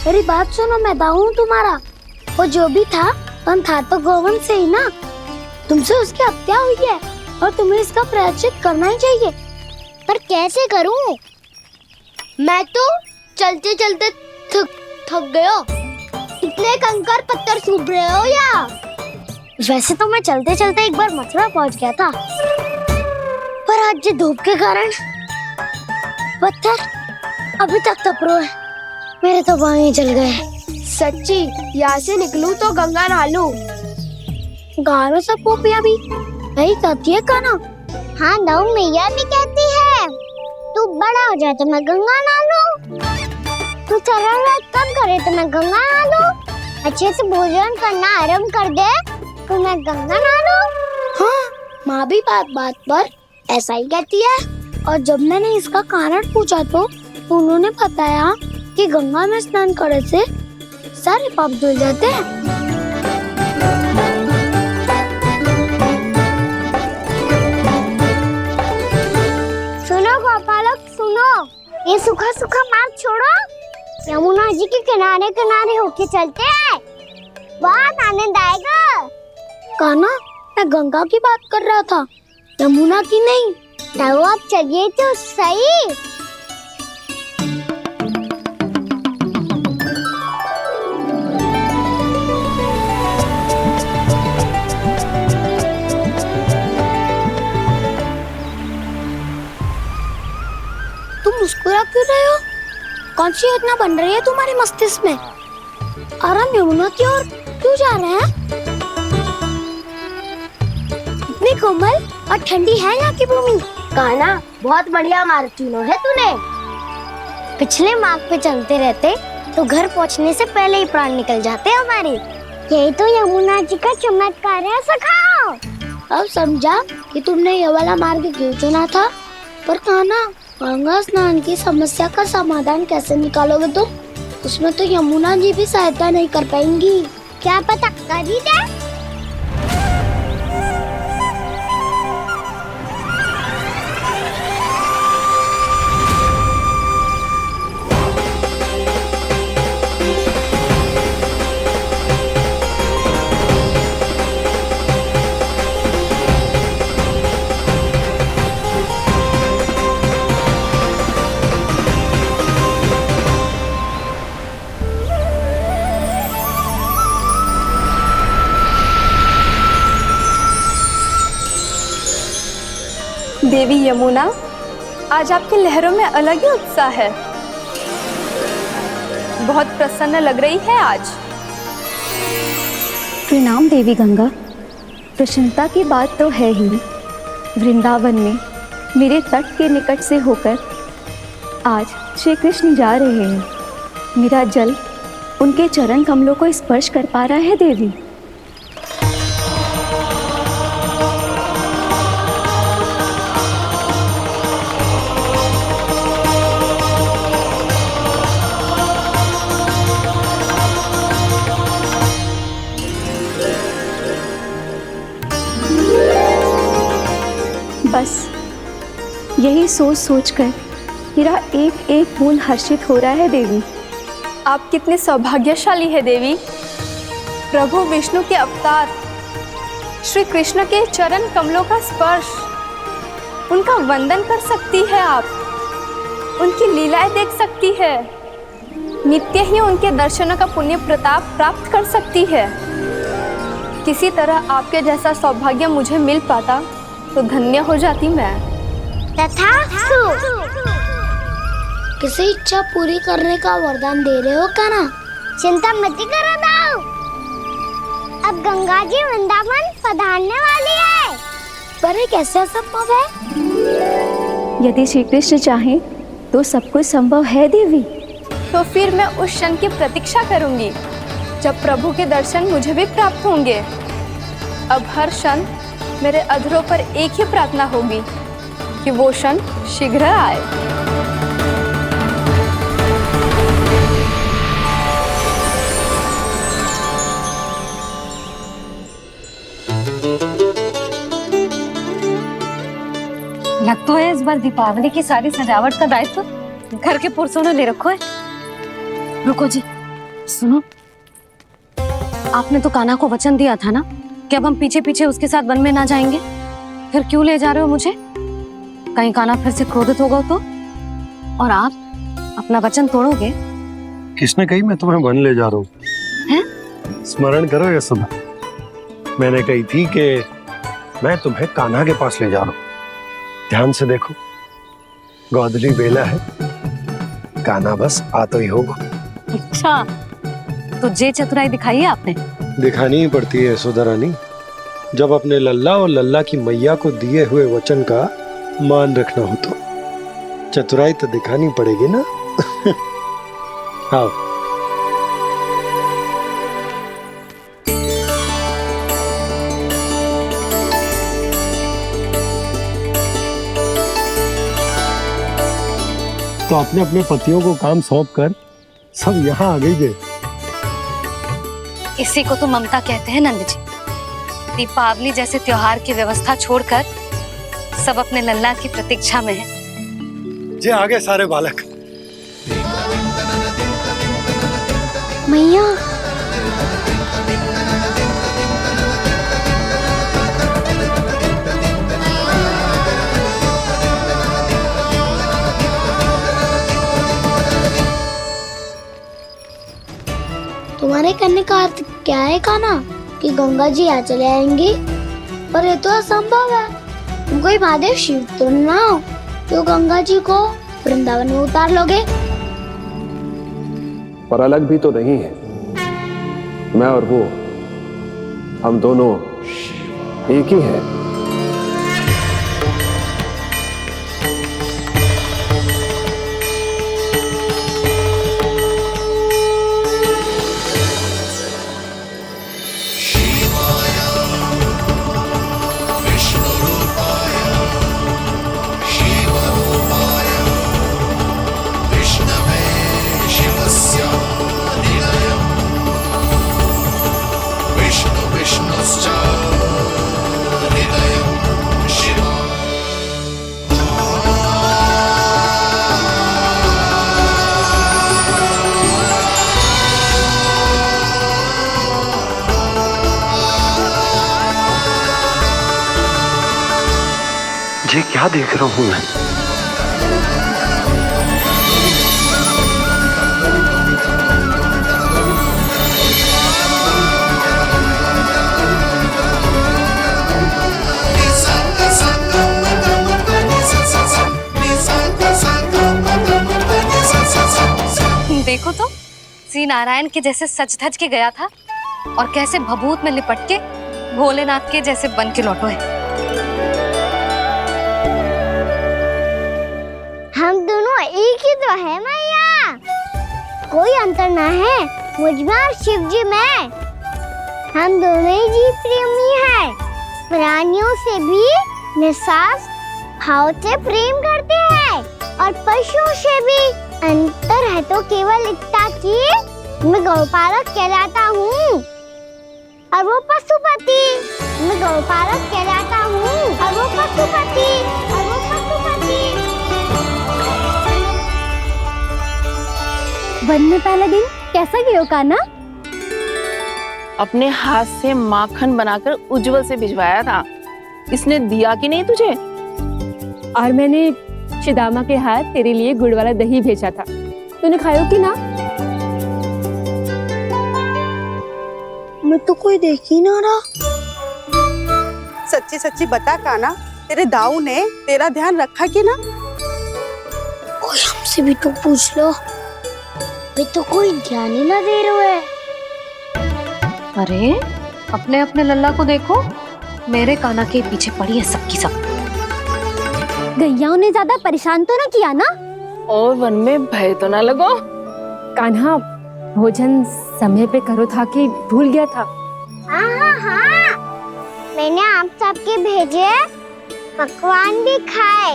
मेरी बात सुनो, मैं दाऊ हूँ तुम्हारा। वो जो भी था था तो गोवंश से ही ना। तुमसे उसकी हत्या हुई है और तुम्हें इसका प्रायश्चित करना ही चाहिए। पर कैसे करूँ? मैं तो चलते चलते थक गया। इतने कंकर पत्थर सूख रहे हो या? वैसे तो मैं चलते चलते एक बार मथुरा पहुंच गया था, पर आज ये धूप के कारण पत्थर अभी तक तप रहे हैं। मेरे तो पाँव ही जल गए। सच्ची, यहाँ से निकलूं तो गंगा नहा लूं। गालों से पोपिया भी यही कहती है काना। हाँ दाऊ मैया भी कहती है, तू बड़ा हो जाए तो मैं गंगा नहा लूं, तू शरारत कम करे तो मैं गंगा नहा लूं, अच्छे से भोजन करना आरंभ कर दे तो मैं गंगा नहा लूं। हाँ, माँ भी बात बात पर ऐसा ही कहती है। और जब मैंने इसका कारण पूछा तो उन्होंने बताया कि गंगा में स्नान करने से सारे पाप धुल जाते हैं। सुनो गोपालक सुनो, ये सूखा सूखा मार्ग छोड़ो, यमुना जी के किनारे किनारे होके चलते हैं, बहुत आनंद आएगा। कान्हा, मैं गंगा की बात कर रहा था, यमुना की नहीं। तो आप चलिए तो सही। मुस्कुरा क्यों रहे हो? कौन सी योजना बन रही है तुम्हारे मस्तिष्क में? और हम यमुना की ओर क्यों जा रहे हैं? इतनी कोमल और ठंडी है यहाँ की भूमि। कान्हा, बहुत बढ़िया मार्ग चुना है तूने। पिछले मार्ग पे चलते रहते तो घर पहुँचने से पहले ही प्राण निकल जाते हमारे। यही तो यमुना जी का चमत्कार है सखा। अब समझा कि तुमने ये वाला मार्ग क्यों चुना था। पर कान्हा, गंगा स्नान की समस्या का समाधान कैसे निकालोगे तुम? उसमें तो यमुना जी भी सहायता नहीं कर पाएंगी। क्या पता कर ही दे। देवी यमुना, आज आपकी लहरों में अलग ही उत्साह है। बहुत प्रसन्न लग रही है आज। प्रणाम देवी गंगा। प्रसन्नता की बात तो है ही। वृंदावन में मेरे तट के निकट से होकर आज श्री कृष्ण जा रहे हैं। मेरा जल उनके चरण कमलों को स्पर्श कर पा रहा है देवी। बस यही सोच सोचकर मेरा एक एक बूंद हर्षित हो रहा है देवी। आप कितने सौभाग्यशाली है देवी। प्रभु विष्णु के अवतार श्री कृष्ण के चरण कमलों का स्पर्श, उनका वंदन कर सकती है आप, उनकी लीलाएं देख सकती है, नित्य ही उनके दर्शनों का पुण्य प्रताप प्राप्त कर सकती है। किसी तरह आपके जैसा सौभाग्य मुझे मिल पाता तो धन्य हो जाती मैं। तथास्तु। किसी इच्छा पूरी करने का वरदान दे रहे हो कान्हा? चिंता मत करो दाऊ, अब गंगा जी वृंदावन पधारने वाली है। पर ये कैसे संभव है? यदि श्री कृष्ण चाहे तो सब कुछ संभव है देवी। तो फिर मैं उस क्षण की प्रतीक्षा करूंगी जब प्रभु के दर्शन मुझे भी प्राप्त होंगे। अब हर क्षण मेरे अधरों पर एक ही प्रार्थना होगी कि वो क्षण शीघ्र आए। लगता है इस बार दीपावली की सारी सजावट का दायित्व घर के पुरुषों ने ले रखा है। रुको जी, सुनो, आपने तो कान्हा को वचन दिया था ना कि अब हम पीछे पीछे उसके साथ वन में ना जाएंगे। फिर क्यों ले जा रहे हो मुझे? कहीं कान्हा फिर से क्रोधित होगा तो? और आप अपना वचन तोड़ोगे? किसने कही मैं तुम्हें वन ले जा रहा हूँ? हैं? स्मरण करो यशोदा, मैंने कही थी कि मैं तुम्हें कान्हा के पास ले जा रहा हूँ। ध्यान से देखो, गोधली बेला है, कान्हा बस आ तो ही होगा। अच्छा, तो जे चतुराई दिखाई है आपने? दिखानी ही पड़ती है यशोदा रानी, जब अपने लल्ला और लल्ला की मैया को दिए हुए वचन का मान रखना हो तो चतुराई तो दिखानी पड़ेगी ना। हाँ, तो अपने अपने पतियों को काम सौंप कर सब यहाँ आ गई थे। इसी को तो ममता कहते हैं नंद जी। दीपावली जैसे त्योहार की व्यवस्था छोड़कर सब अपने लल्ला की प्रतीक्षा में हैं। जे आ गए सारे बालक। मैया, तुम्हारे करने का अर्थ क्या है कान्हा? कि गंगा जी यहाँ चले आएंगे? पर ये तो असंभव है। तुम कोई महादेव शिव तो ना हो तो गंगा जी को वृंदावन में उतार लोगे? पर अलग भी तो नहीं है। मैं और वो, हम दोनों एक ही हैं। ये क्या देख रहा हूँ मैं? देखो तो, श्री नारायण के जैसे सज धज के गया था और कैसे भभूत में लिपट के भोलेनाथ के जैसे बन के लौटो है। हम दोनों एक ही तो है मैया, कोई अंतर ना है मुझ में और शिव जी में। हम दोनों ही जीव प्रेमी हैं, प्राणियों से भी निस्वार्थ भाव से प्रेम करते हैं और पशुओं से भी। अंतर है तो केवल इतना कि मैं गौपालक कहलाता हूँ और वो पशुपति। मैं गौपालक कहलाता हूँ और वो पशुपति। वन में पहला दिन कैसा गया कान्हा? अपने हाथ से माखन बनाकर उज्जवल से भिजवाया था। इसने दिया कि नहीं तुझे? और मैंने शिदामा के हाथ तेरे लिए गुड़ वाला दही भेजा था, तूने खायो कि ना? मैं तो कोई देख ही ना रहा। सच्ची सच्ची बता कान्हा, तेरे दाऊ ने तेरा ध्यान रखा कि ना? कोई हमसे भी तो पूछ लो, वे तो कोई ध्यान ही ना दे रहे हैं। अरे अपने अपने लल्ला को देखो, मेरे कान्हा के पीछे पड़ी है सबकी सब। गैयाओं ने ज्यादा परेशान तो ना किया ना? और वन में भय तो ना लगो? कान्हा भोजन समय पे करो था कि भूल गया था? हाँ, मैंने आप सबके भेजे पकवान भी खाए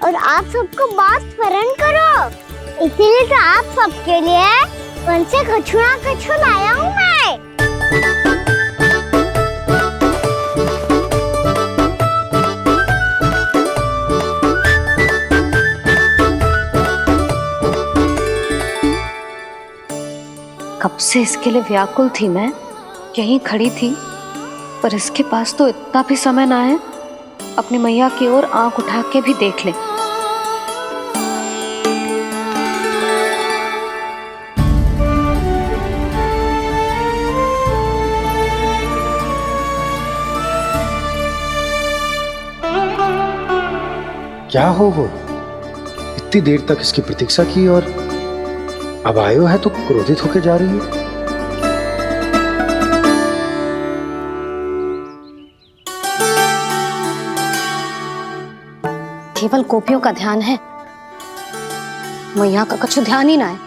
और आप सबको बात स्मरण करो, इसीलिए तो आप सबके लिए वन से कछुआ लाया हूँ मैं। कब से इसके लिए व्याकुल थी मैं, यहीं खड़ी थी, पर इसके पास तो इतना भी समय ना है अपनी मैया की ओर आंख उठा के भी देख ले। क्या हो वो, इतनी देर तक इसकी प्रतीक्षा की और अब आयो है तो क्रोधित होकर जा रही है। केवल गोपियों का ध्यान है, मैया का कुछ ध्यान ही ना है।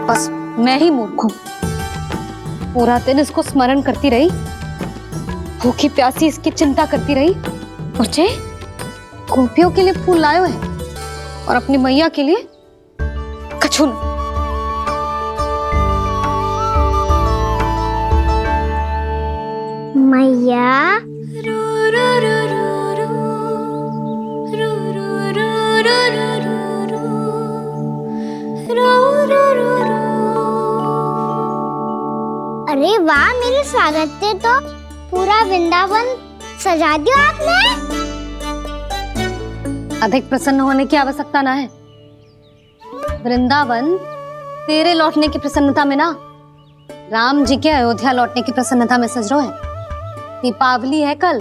बस मैं ही मूर्ख हूं, पूरा दिन इसको स्मरण करती रही, भूखी प्यासी इसकी चिंता करती रही, और जे गोपियों के लिए फूल लायो है और अपनी मैया के लिए कछु न। मैया अरे वाह, मेरे स्वागत से तो पूरा वृंदावन सजा दिया आपने। अधिक प्रसन्न होने की आवश्यकता ना है। वृंदावन तेरे लौटने की प्रसन्नता में ना, राम जी के अयोध्या लौटने की प्रसन्नता में सज रहे हैं। दीपावली है कल।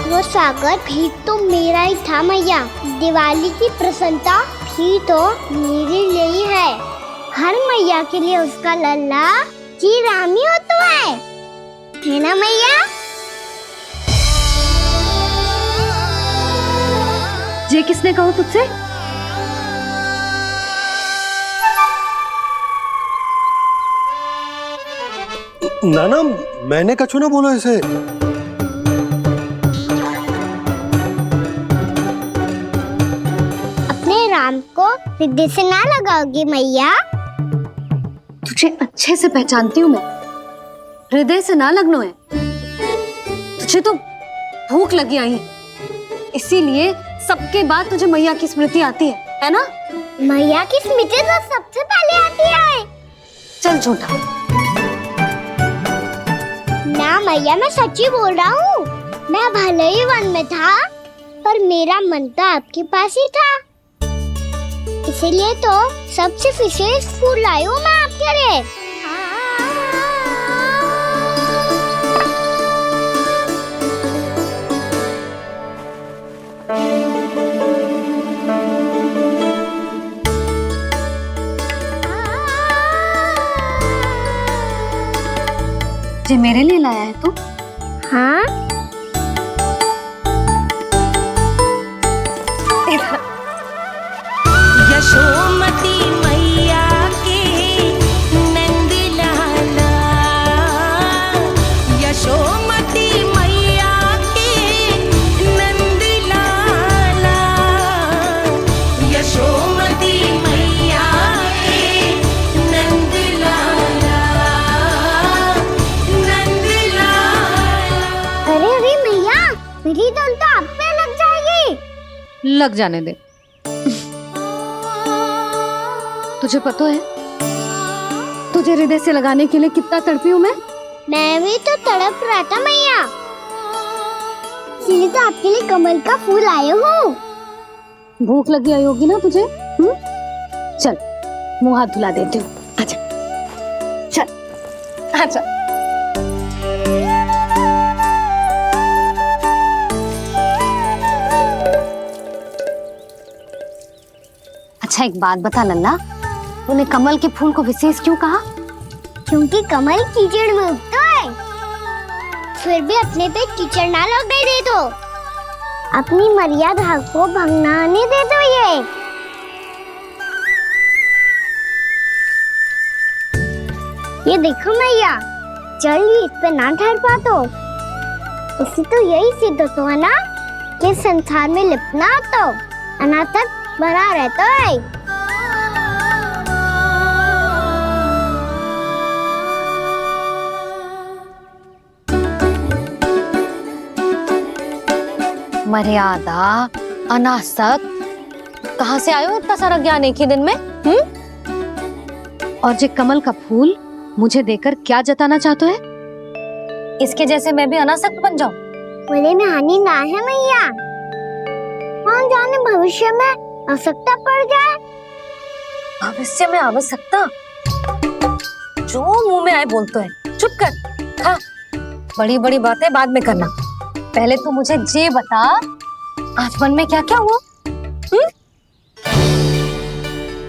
वो स्वागत भी तो मेरा ही था मैया। दिवाली की प्रसन्नता भी तो मेरे लिए ही है। हर मैया के लिए उसका लल्ला जी राम ही होता है ना मैया? ये किसने कहा तुझसे? नाना, मैंने कछु ना बोला इसे। अपने राम को हृदय से ना लगाओगी मैया? तुझे अच्छे से पहचानती हूँ मैं, हृदय से ना लगनो है। तुझे तो भूख लगी आई, इसीलिए सबके बाद तुझे मैया की स्मृति आती है ना? मैया की स्मृति तो सबसे पहले आती है। चल झूठा। ना मैया, मैं सच्ची बोल रहा हूँ। मैं भले ही वन में था, पर मेरा मन तो आपके पास ही था। इसीलिए तो सबसे विशेष फूल लाई हूँ मैं आपके लिए। ये मेरे लिए लाया है तू? हाँ, यशोमती मैया के नंद लाला, यशोमती मैया के नंद लाला, यशोमती मैया के नंद लाला, नंद लाला। अरे अरे मैया, मेरी धुन तो आप पे लग जाएगी। लग जाने दे। तुझे पता है तुझे हृदय से लगाने के लिए कितना तड़पी हूँ मैं भी तो तड़प रहा था मैया, इसलिए तो आपके लिए कमल का फूल आया हूँ। भूख लगी आई होगी ना तुझे? चल मुंह हाथ धुला देती हूँ, आजा। चल आजा। अच्छा एक बात बता लल्ला, तूने कमल के फूल को विशेष क्यों कहा? क्योंकि कमल कीचड़ में उगता है, फिर भी अपने पे कीचड़ ना लगने दे दो। अपनी मर्यादा को भंगना नहीं दे दो। ये देखो मैया, जल भी इस पे ना ठहर पा तो इससे तो यही सिद्ध होता है ना कि संसार में लिपना तो अनाथक बना रहता है। मर्यादा अनासक, कहाँ से आयो इतना सारा ज्ञान एक ही दिन में? और जे कमल का फूल मुझे देकर क्या जताना चाहते है? इसके जैसे मैं भी अनासक्त बन जाऊं? बोले में हानि ना है मैया, कौन जाने भविष्य में आवश्यकता पड़ जाए। भविष्य में आवश्यकता? जो मुंह में आए बोलते हैं, चुप कर। हाँ, बड़ी बड़ी बातें बाद में करना, पहले तू मुझे ये बता आज मन में क्या क्या हुआ?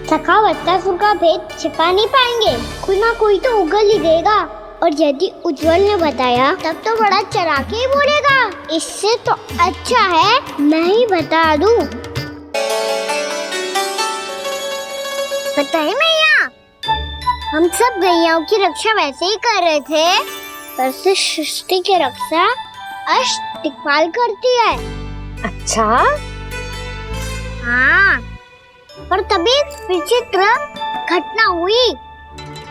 सखा बत्तासुर का भेद छिपा नहीं पाएंगे, कोई ना कोई तो उगल ही देगा। और यदि उज्जवल ने बताया तब तो बड़ा चढ़ा के ही बोलेगा, इससे तो अच्छा है मैं ही बता दूं। पता है मैया, हम सब गैयाओं की रक्षा वैसे ही कर रहे थे, पर से सृष्टि की रक्षा अष्टदिक्पाल करती है। अच्छा? हाँ, पर तभी एक विचित्र घटना हुई।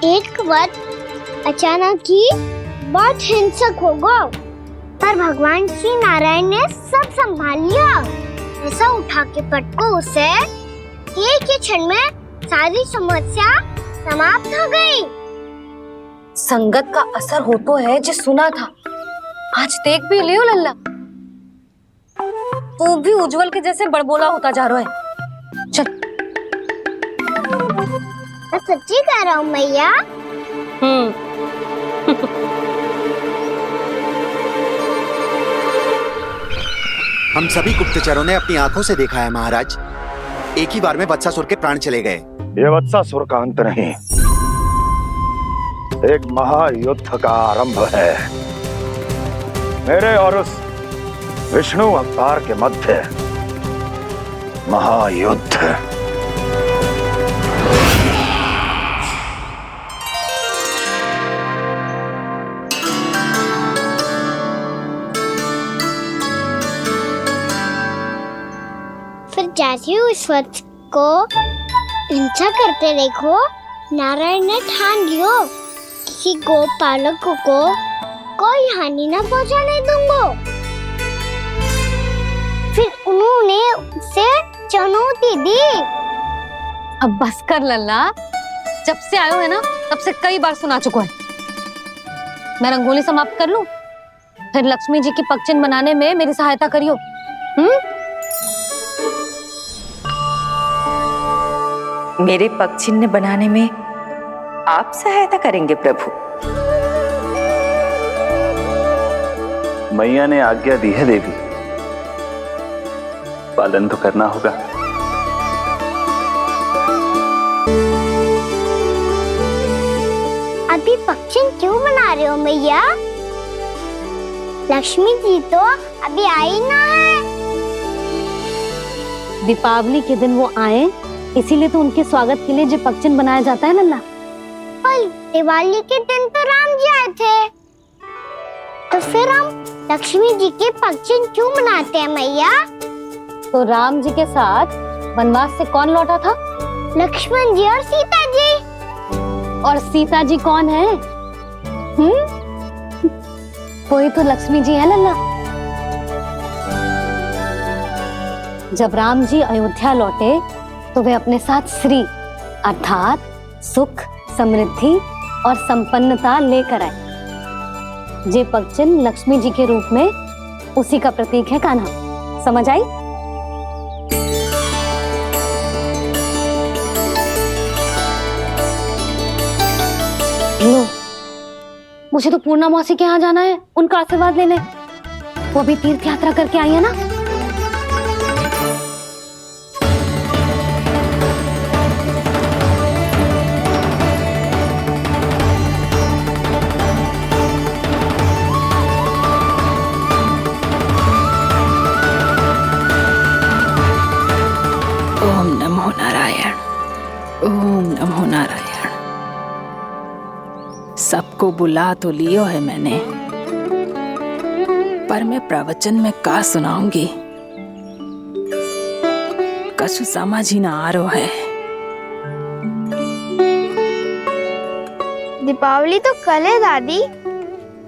एक वक्त अचानक ही बहुत हिंसक हो गया, पर भगवान श्री नारायण ने सब संभाल लिया। ऐसा उठा के पटको उसे, एक ही क्षण में सारी समस्या समाप्त हो गई। संगत का असर हो तो है जो सुना था, आज देख भी लियो लल्ला, तू भी उज्जवल के जैसे बड़बोला होता जा रहा है। चल। मैं सच्ची कह रहा हूँ मैया। हम सभी गुप्तचरों ने अपनी आंखों से देखा है महाराज, एक ही बार में वत्सासुर के प्राण चले गए। ये वत्सासुर का अंत नहीं, एक महायुद्ध का आरंभ है। मेरे और उस विष्णु अवतार के मध्य महायुद्ध। फिर जैसे ही उस वत्स को हिंसा करते देखो, नारायण ने ठान लियो किसी गोपालक को कोई हानि न पहुंचाने दूंगा। फिर उन्होंने उसे चुनौती दी। अब बस कर लल्ला, जब से आयो है ना तब से कई बार सुना चुका है। मैं रंगोली समाप्त कर लूं, फिर लक्ष्मी जी की पगचिन बनाने में मेरी सहायता करियो। मेरे पगचिन्ह बनाने में आप सहायता करेंगे प्रभु? मैया ने आज्ञा दी है देवी, पालन तो करना होगा। अभी पक्षी क्यों बना रहे हो मैया? लक्ष्मी जी तो अभी आई ना है। दीपावली के दिन वो आए, इसीलिए तो उनके स्वागत के लिए जो पगचिन बनाया जाता है लल्ला। पर दिवाली के दिन तो राम जी आए थे, तो फिर हम लक्ष्मी जी के पगचिन क्यों बनाते हैं मैया? तो राम जी के साथ वनवास से कौन लौटा था? लक्ष्मण जी और सीता जी। और सीता जी कौन है? कोई तो लक्ष्मी जी है लल्ला। जब राम जी अयोध्या लौटे तो वे अपने साथ श्री अर्थात सुख, समृद्धि और संपन्नता लेकर आए। जे पगचिन लक्ष्मी जी के रूप में उसी का प्रतीक है कान्हा। समझ आई? लो, मुझे तो पूर्णा मौसी के यहाँ जाना है उनका आशीर्वाद लेने। वो भी तीर्थ यात्रा करके आई है ना। ओम नमो नारायण, ओम नमो नारायण। सबको बुला तो लियो है मैंने, पर मैं प्रवचन में का सुनाऊंगी, कछु समझ ही ना आ रहा है। दीपावली तो कल है दादी,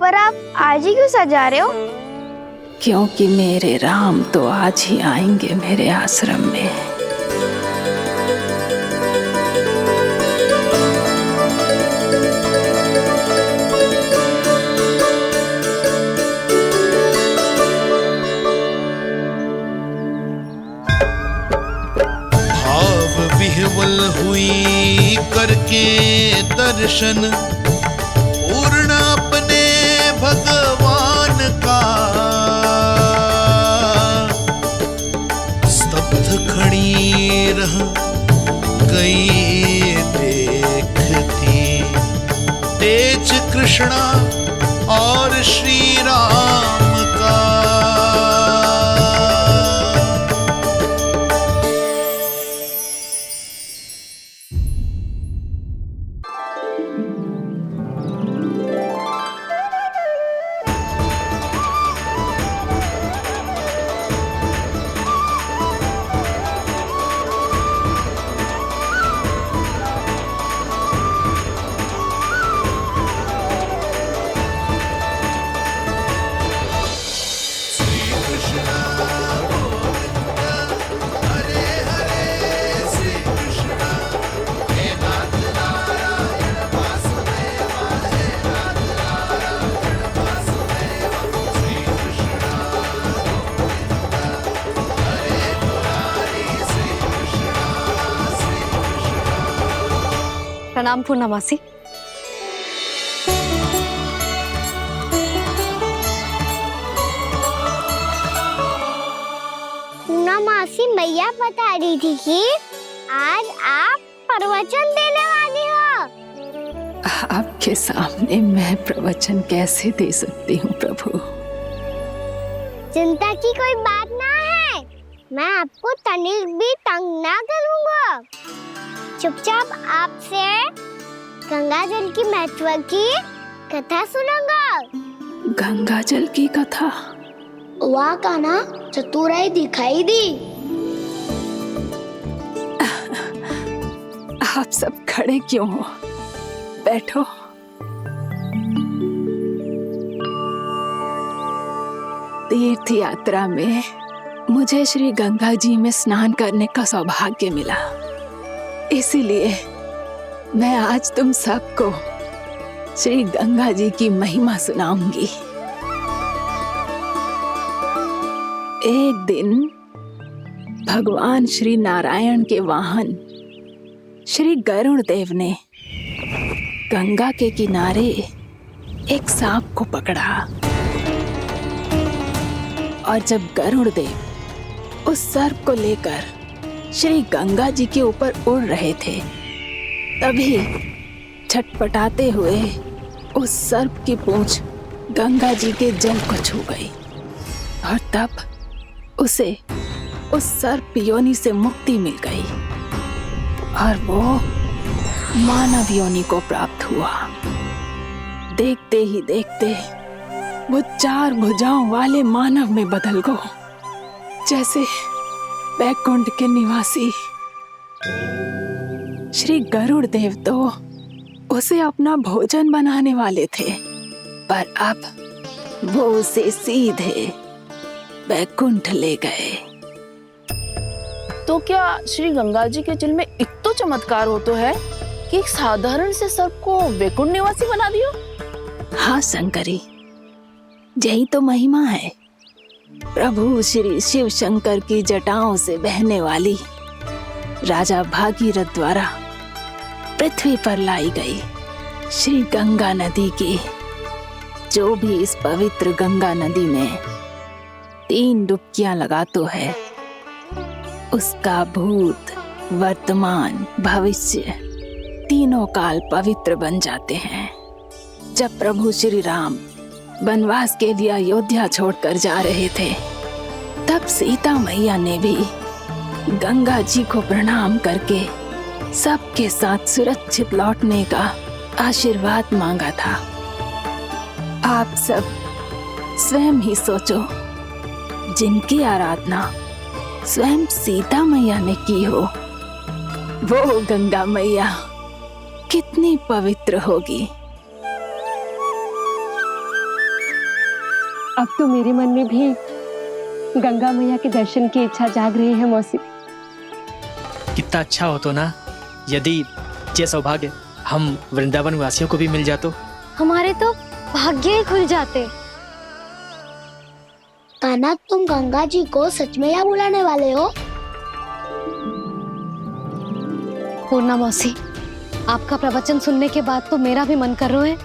पर आप आज ही क्यों सजा रहे हो? क्योंकि मेरे राम तो आज ही आएंगे मेरे आश्रम में। भाव विह्वल हुई करके दर्शन, पूर्ण अपने भगवान का, स्तब्ध खड़ी रह गई देखती तेज कृष्णा और श्री राम का। प्रणाम पूर्णमासी। पूर्णमासी मैया बता रही थी कि आज आप प्रवचन देने वाली हो। आपके सामने मैं प्रवचन कैसे दे सकती हूँ प्रभु? चिंता की कोई बात ना है, मैं आपको तनिक भी तंग ना करूँगा। चुपचाप आपसे गंगा जल की महत्व की कथा सुनूंगा। गंगा जल की कथा? वाह कान्हा, चतुराई दिखाई दी। आप सब खड़े क्यों हो? बैठो। तीर्थ यात्रा में मुझे श्री गंगा जी में स्नान करने का सौभाग्य मिला, इसीलिए मैं आज तुम सबको श्री गंगा जी की महिमा सुनाऊंगी। एक दिन भगवान श्री नारायण के वाहन श्री गरुड़ देव ने गंगा के किनारे एक सांप को पकड़ा, और जब गरुड़ देव उस सर्प को लेकर श्री गंगा जी के ऊपर उड़ रहे थे, तभी छटपटाते हुए उस सर्प की पूंछ गंगा जी के जल को छू गई, और तब उसे उस सर्प योनि से मुक्ति मिल गई और वो मानव योनि को प्राप्त हुआ। देखते ही देखते वो 4 भुजाओं वाले मानव में बदल गया, जैसे बैकुंठ के निवासी। श्री गरुड़ देव तो उसे अपना भोजन बनाने वाले थे, पर अब वो उसे सीधे बैकुंठ ले गए। तो क्या श्री गंगा जी के जल में इतना चमत्कार हो तो है कि एक साधारण से सर्प को वैकुंठ निवासी बना दियो? हाँ शंकरी, यही तो महिमा है। प्रभु श्री शिव शंकर की जटाओं से बहने वाली राजा भागीरथ द्वारा पृथ्वी पर लाई गई श्री गंगा नदी की, जो भी इस पवित्र गंगा नदी में 3 डुबकियां लगातो है, उसका भूत, वर्तमान, भविष्य तीनों काल पवित्र बन जाते हैं। जब प्रभु श्री राम वनवास के लिए अयोध्या छोड़कर जा रहे थे, तब सीता मैया ने भी गंगा जी को प्रणाम करके सबके साथ सुरक्षित लौटने का आशीर्वाद मांगा था। आप सब स्वयं ही सोचो, जिनकी आराधना स्वयं सीता मैया ने की हो, वो गंगा मैया कितनी पवित्र होगी। अब तो मेरे मन में भी गंगा मैया के दर्शन की इच्छा जाग रही है मौसी। कितना अच्छा हो तो ना यदि ये सौभाग्य हम वृंदावन वासियों को भी मिल जातो। हमारे तो भाग्य ही खुल जाते। कान्हा, तुम गंगा जी को सच में यहाँ बुलाने वाले हो? पूर्णा मौसी, आपका प्रवचन सुनने के बाद तो मेरा भी मन कर रहा है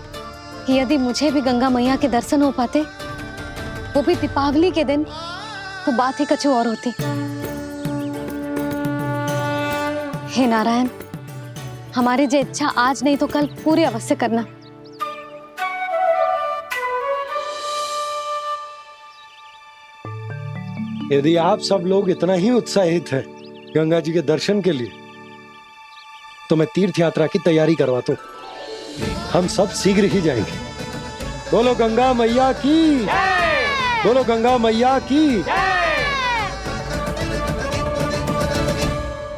कि यदि मुझे भी गंगा मैया के दर्शन हो पाते, वो भी दीपावली के दिन, तो बात ही कुछ और होती। हे नारायण, हमारी जो इच्छा आज नहीं तो कल पूरी अवश्य करना। यदि आप सब लोग इतना ही उत्साहित हैं गंगा जी के दर्शन के लिए, तो मैं तीर्थ यात्रा की तैयारी करवाता हूँ। हम सब शीघ्र ही जाएंगे। बोलो गंगा मैया की, बोलो गंगा मैया की।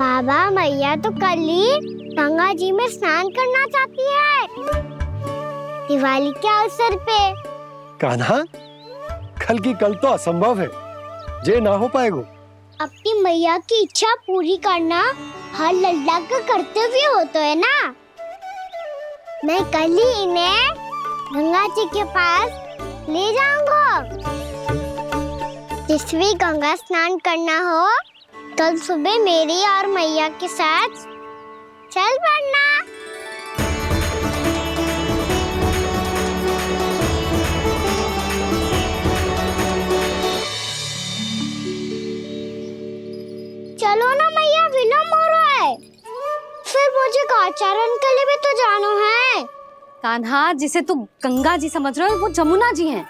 बाबा, मैया तो कल ही गंगा जी में स्नान करना चाहती है, दिवाली के अवसर पे। कान्हा, कल की कल तो असंभव है, जे ना हो पाएगा। अपनी मैया की इच्छा पूरी करना हर लल्ला का कर्तव्य होता है ना। मैं कल ही इन्हें गंगा जी के पास ले जाऊंगा। जिस भी गंगा स्नान करना हो, कल सुबह मेरी और मैया के साथ चल पड़ना। चलो ना मैया, विलम्ब हो रहा है। फिर मुझे गौचारण के लिए भी तो जाना है। कान्हा, जिसे तू गंगा जी समझ रहे हो, वो जमुना जी हैं।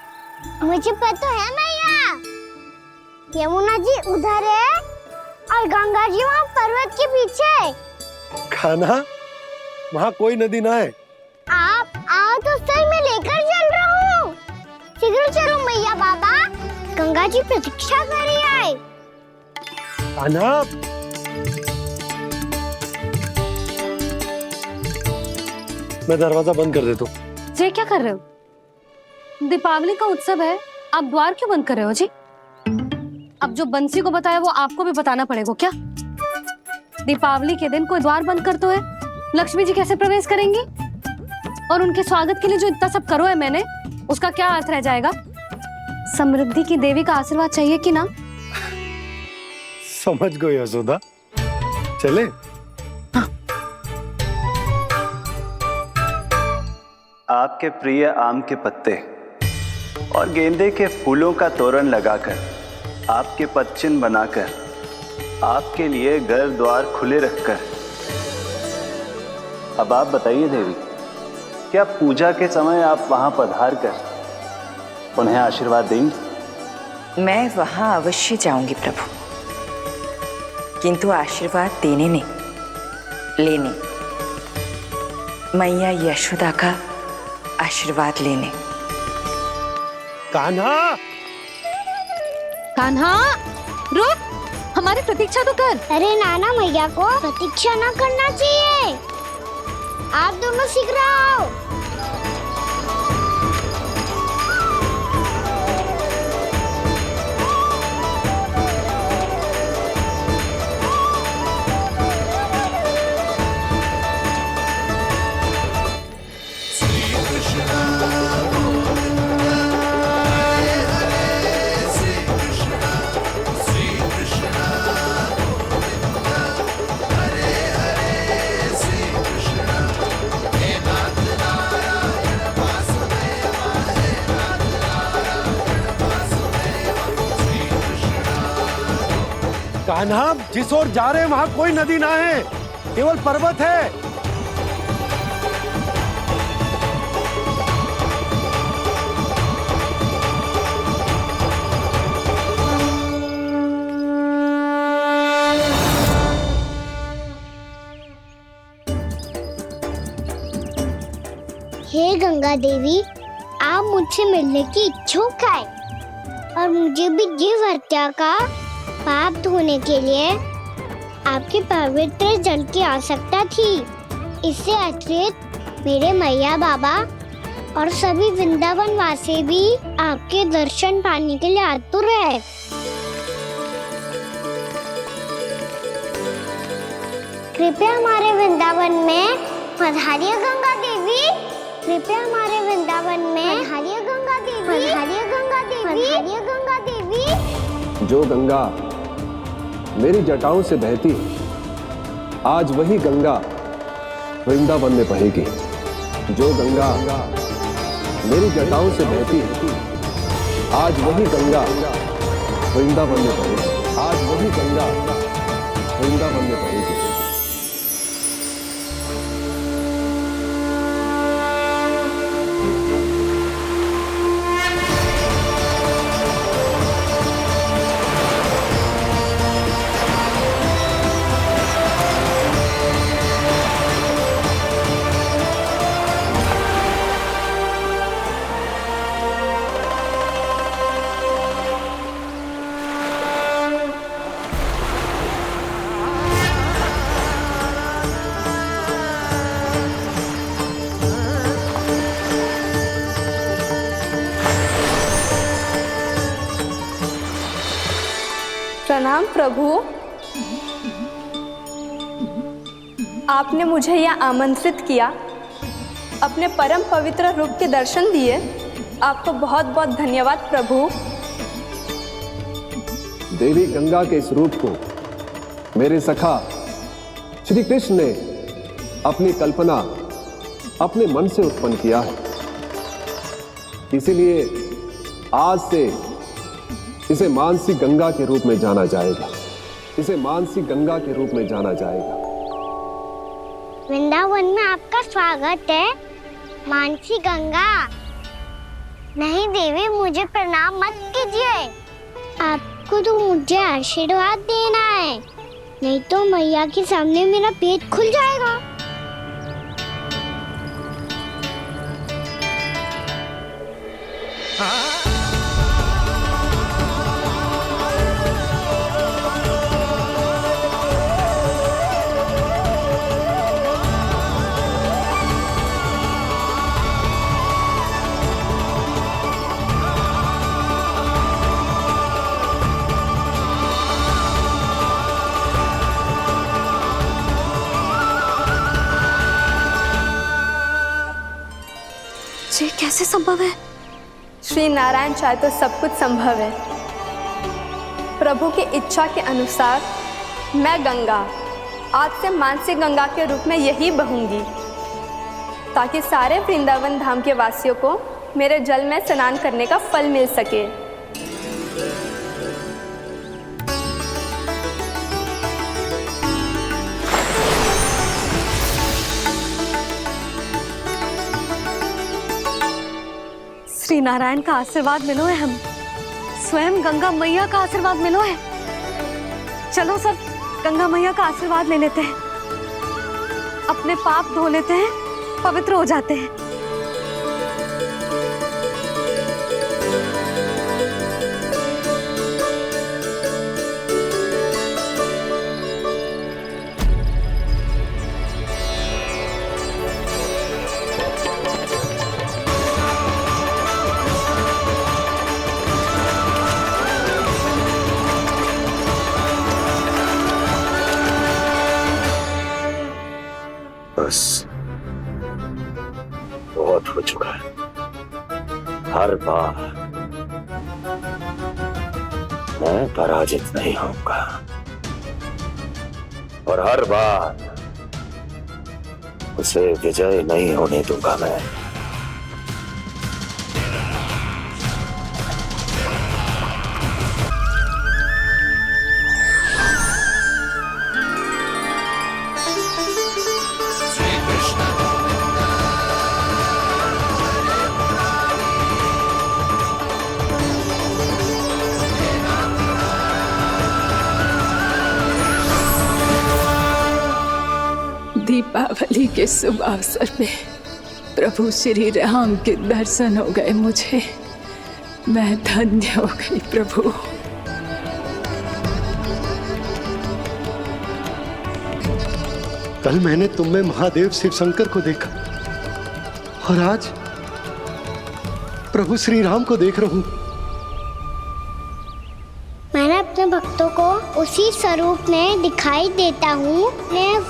मुझे पता है मैया, यमुना जी उधर है और गंगा जी वहाँ पर्वत के पीछे। कान्हा, वहाँ कोई नदी ना है। आप आओ तो सही, मैं लेकर चल रहा हूँ। शीघ्र चलो मैया बाबा, गंगा जी प्रतीक्षा कर रही है। कान्हा, मैं दरवाजा बंद कर देता हूँ। जी क्या कर रहे हो? दीपावली का उत्सव है, आप द्वार क्यों बंद कर रहे हो जी? अब जो बंसी को बताया वो आपको भी बताना पड़ेगा क्या? दीपावली के दिन कोई द्वार बंद कर तो है, लक्ष्मी जी कैसे प्रवेश करेंगी? और उनके स्वागत के लिए जो इतना सब करो है मैंने, उसका क्या अर्थ रह जाएगा? समृद्धि की देवी का आशीर्वाद चाहिए कि ना? समझ गई यशोदा, चले। आपके प्रिय आम के पत्ते और गेंदे के फूलों का तोरण लगाकर, आपके पदचिन्ह बनाकर, आपके लिए घर द्वार खुले रखकर, अब आप बताइए देवी, क्या पूजा के समय आप वहां पधार कर उन्हें आशीर्वाद देंगी? मैं वहां अवश्य जाऊंगी प्रभु, किंतु आशीर्वाद देने नहीं, लेने, मैया यशोदा का आशीर्वाद लेने। कान्हा, कान्हा, रुक, हमारी प्रतीक्षा तो कर। अरे नाना, मैया को प्रतीक्षा ना करना चाहिए। आप दोनों सीख रहे हो। कान्हा, जिस ओर जा रहे हैं वहां कोई नदी ना है, केवल पर्वत है। हे गंगा देवी, आप मुझसे मिलने की इच्छुक है और मुझे भी जीव हत्या का पाप धोने के लिए आपके पवित्र जल की आवश्यकता थी। इससे अतिरिक्त मेरे मैया बाबा और सभी वृंदावन वासी भी आपके दर्शन पाने के लिए आतुर है। कृपया हमारे वृंदावन में पधारिए गंगा देवी। कृपया हमारे वृंदावन में पधारिए गंगा देवी। पधारिए गंगा देवी। पधारिए गंगा देवी। जो गंगा मेरी जटाओं से बहती, आज वही गंगा वृंदावन में बहेगी। जो गंगा मेरी जटाओं से बहती, आज वही गंगा वृंदावन में बहेगी। आज वही गंगा वृंदावन में बहेगी। प्रणाम प्रभु। आपने मुझे यह आमंत्रित किया, अपने परम पवित्र रूप के दर्शन दिए। आपको बहुत बहुत धन्यवाद प्रभु। देवी गंगा के इस रूप को मेरे सखा श्री कृष्ण ने अपनी कल्पना अपने मन से उत्पन्न किया है। इसीलिए आज से इसे मानसी गंगा के रूप में जाना जाएगा। इसे मानसी गंगा के रूप में जाना जाएगा। वृंदावन में आपका स्वागत है मानसी गंगा। नहीं देवी, मुझे प्रणाम मत कीजिए। आपको तो मुझे आशीर्वाद देना है, नहीं तो मैया के सामने मेरा पेट खुल जाएगा। ये कैसे संभव है? श्री नारायण चाहे तो सब कुछ संभव है। प्रभु की इच्छा के अनुसार मैं गंगा आज से मानसी गंगा के रूप में यही बहूंगी, ताकि सारे वृंदावन धाम के वासियों को मेरे जल में स्नान करने का फल मिल सके। श्री नारायण का आशीर्वाद मिलो है, हम स्वयं गंगा मैया का आशीर्वाद मिलो है। चलो सब गंगा मैया का आशीर्वाद ले लेते हैं, अपने पाप धो लेते हैं, पवित्र हो जाते हैं। बस बहुत हो चुका है। हर बार मैं पराजित नहीं होऊंगा और हर बार उसे विजय नहीं होने दूंगा मैं। दीपावली के शुभ अवसर पे प्रभु श्री राम के दर्शन हो गए मुझे। मैं धन्य हो गई प्रभु। कल मैंने तुम में महादेव शिव शंकर को देखा और आज प्रभु श्री राम को देख रहा हूं। मैंने अपने भक्तों को उसी स्वरूप में दिखाई देता हूँ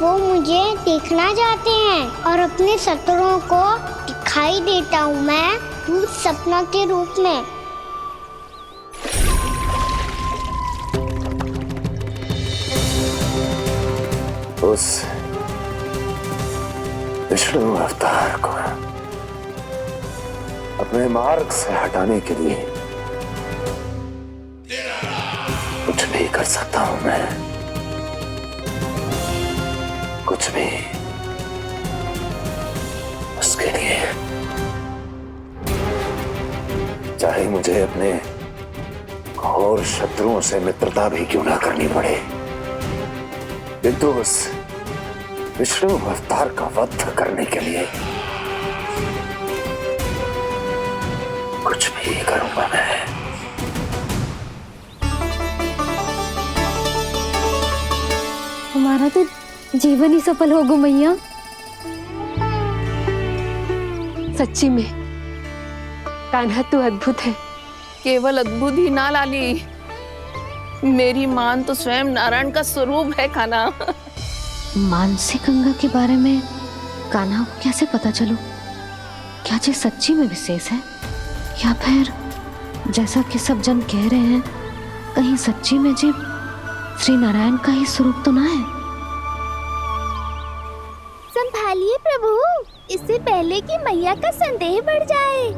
वो मुझे देखना चाहते हैं और अपने शत्रुओं को दिखाई देता हूँ मैं भूत सपना के रूप में। उस विष्णु अवतार को अपने मार्ग से हटाने के लिए कुछ भी कर सकता हूं मैं, कुछ भी। उसके लिए चाहे मुझे अपने घोर शत्रुओं से मित्रता भी क्यों ना करनी पड़े, किंतु उस विष्णु अवतार का वध करने के लिए कुछ भी करूंगा मैं। हमारा तो जीवन ही सफल होगा मैया। सच्ची में कान्हा तू अद्भुत है। केवल अद्भुत ही ना लाली, मेरी मान तो स्वयं नारायण का स्वरूप है कान्हा। मानसी गंगा के बारे में कान्हा को कैसे पता चलो? क्या ये सच्ची में विशेष है या फिर जैसा कि सब जन कह रहे हैं कहीं सच्ची में जी श्री नारायण का ही स्वरूप तो ना है? संभालिए प्रभु, इससे पहले कि मैया का संदेह बढ़ जाए।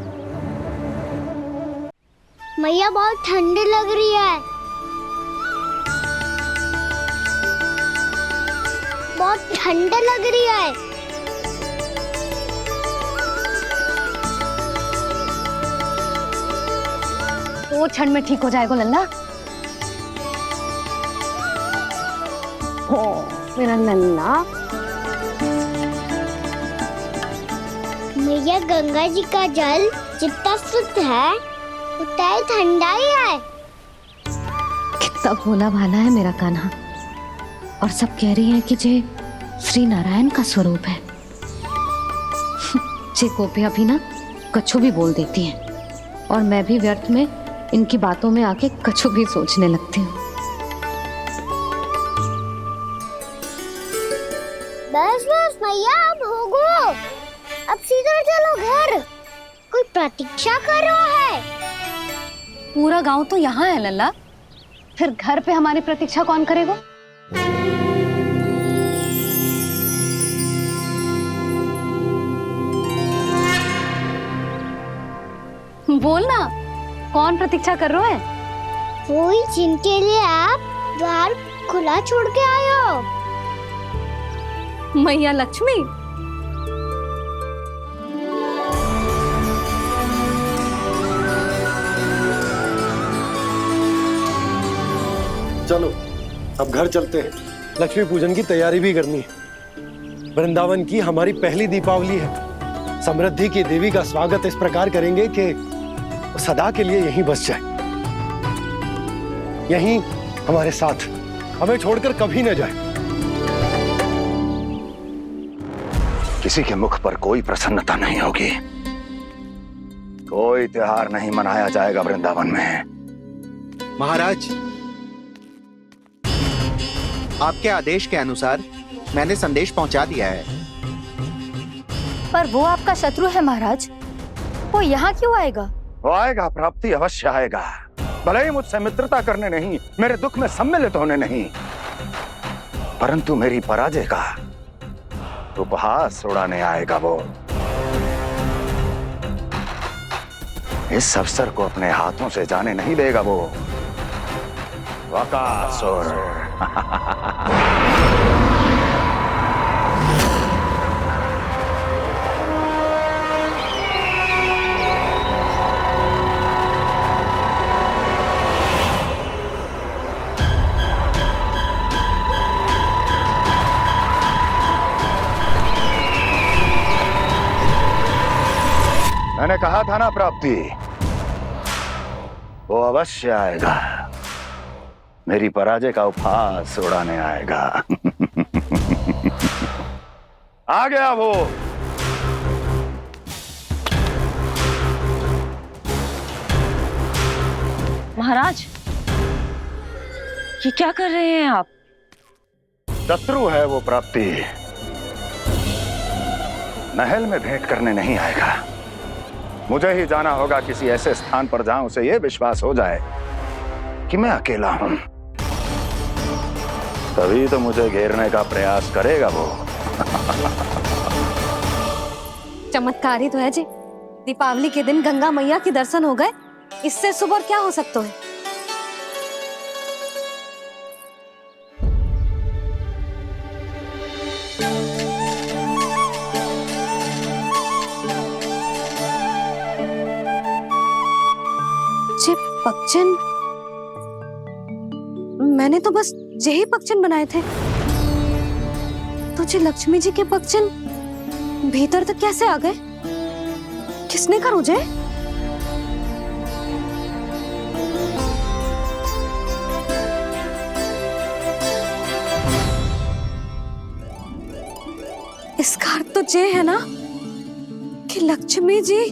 मैया बहुत ठंडी लग रही है, बहुत ठंडा लग रही है। वो क्षण में ठीक हो जाएगा लल्ला। ओ मेरा लल्ला। मैया गंगा जी का जल जितना शुद्ध है उतना ही ठंडा ही है। कितना भोला भाला है मेरा कान्हा। और सब कह रही हैं कि ये श्री नारायण का स्वरूप है। ये गोपियां भी ना कछु भी बोल देती हैं और मैं भी व्यर्थ में इनकी बातों में आके कछु भी सोचने लगती हूँ। बस बस मैया, अब होगो, अब सीधा चलो घर। कोई प्रतीक्षा कर रहा है। पूरा गांव तो यहाँ है लल्ला, फिर घर पे हमारी प्रतीक्षा कौन करेगा? बोल ना, कौन प्रतीक्षा कर रहा है? वही जिनके लिए आप द्वार खुला छोड़ के आए हो। मैया लक्ष्मी। चलो अब घर चलते हैं। लक्ष्मी पूजन की तैयारी भी करनी है। वृंदावन की हमारी पहली दीपावली है। समृद्धि की देवी का स्वागत इस प्रकार करेंगे कि सदा के लिए यहीं बस जाए, यहीं हमारे साथ, हमें छोड़कर कभी न जाए। किसी के मुख पर कोई प्रसन्नता नहीं होगी, कोई त्योहार नहीं मनाया जाएगा वृंदावन में। महाराज, आपके आदेश के अनुसार मैंने संदेश पहुंचा दिया है। पर वो आपका शत्रु है महाराज, वो यहाँ क्यों आएगा? वो आएगा, प्राप्ति अवश्य आएगा। भले ही मुझसे मित्रता करने नहीं, मेरे दुख में सम्मिलित होने नहीं, परंतु मेरी पराजय का उपहास उड़ाने आएगा वो। इस अवसर को अपने हाथों से जाने नहीं देगा वो। वकासुर। मैंने कहा था ना प्राप्ति, वो अवश्य आएगा, मेरी पराजय का उपहास उड़ाने आएगा। आ गया वो। महाराज, ये क्या कर रहे हैं आप? शत्रु है वो प्राप्ति, महल में भेंट करने नहीं आएगा। मुझे ही जाना होगा किसी ऐसे स्थान पर जहां उसे यह विश्वास हो जाए कि मैं अकेला हूं, तभी तो मुझे घेरने का प्रयास करेगा वो। चमत्कार ही तो है जी। दीपावली के दिन गंगा मैया के दर्शन हो गए, इससे शुभ और क्या हो सकता है। जे पक्षन, मैंने तो बस यही पक्षन बनाए थे, तो जे लक्ष्मी जी के पक्षन भीतर तक कैसे आ गए? किसने कर मुझे? इसका अर्थ तो ये है ना कि लक्ष्मी जी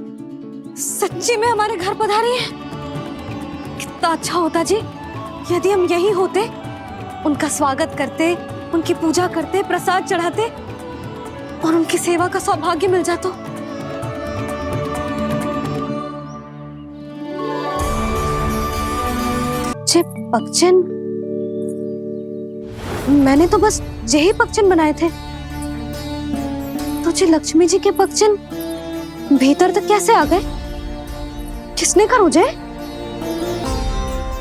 सच्ची में हमारे घर पधारी है। कितना अच्छा होता जी यदि हम यहीं होते, उनका स्वागत करते, उनकी पूजा करते, प्रसाद चढ़ाते और उनकी सेवा का सौभाग्य मिल जाता। जे पक्षन, मैंने तो बस यही पक्षन बनाए थे, तो जे लक्ष्मी जी के पक्षन भीतर तक कैसे आ गए? किसने कर मुझे?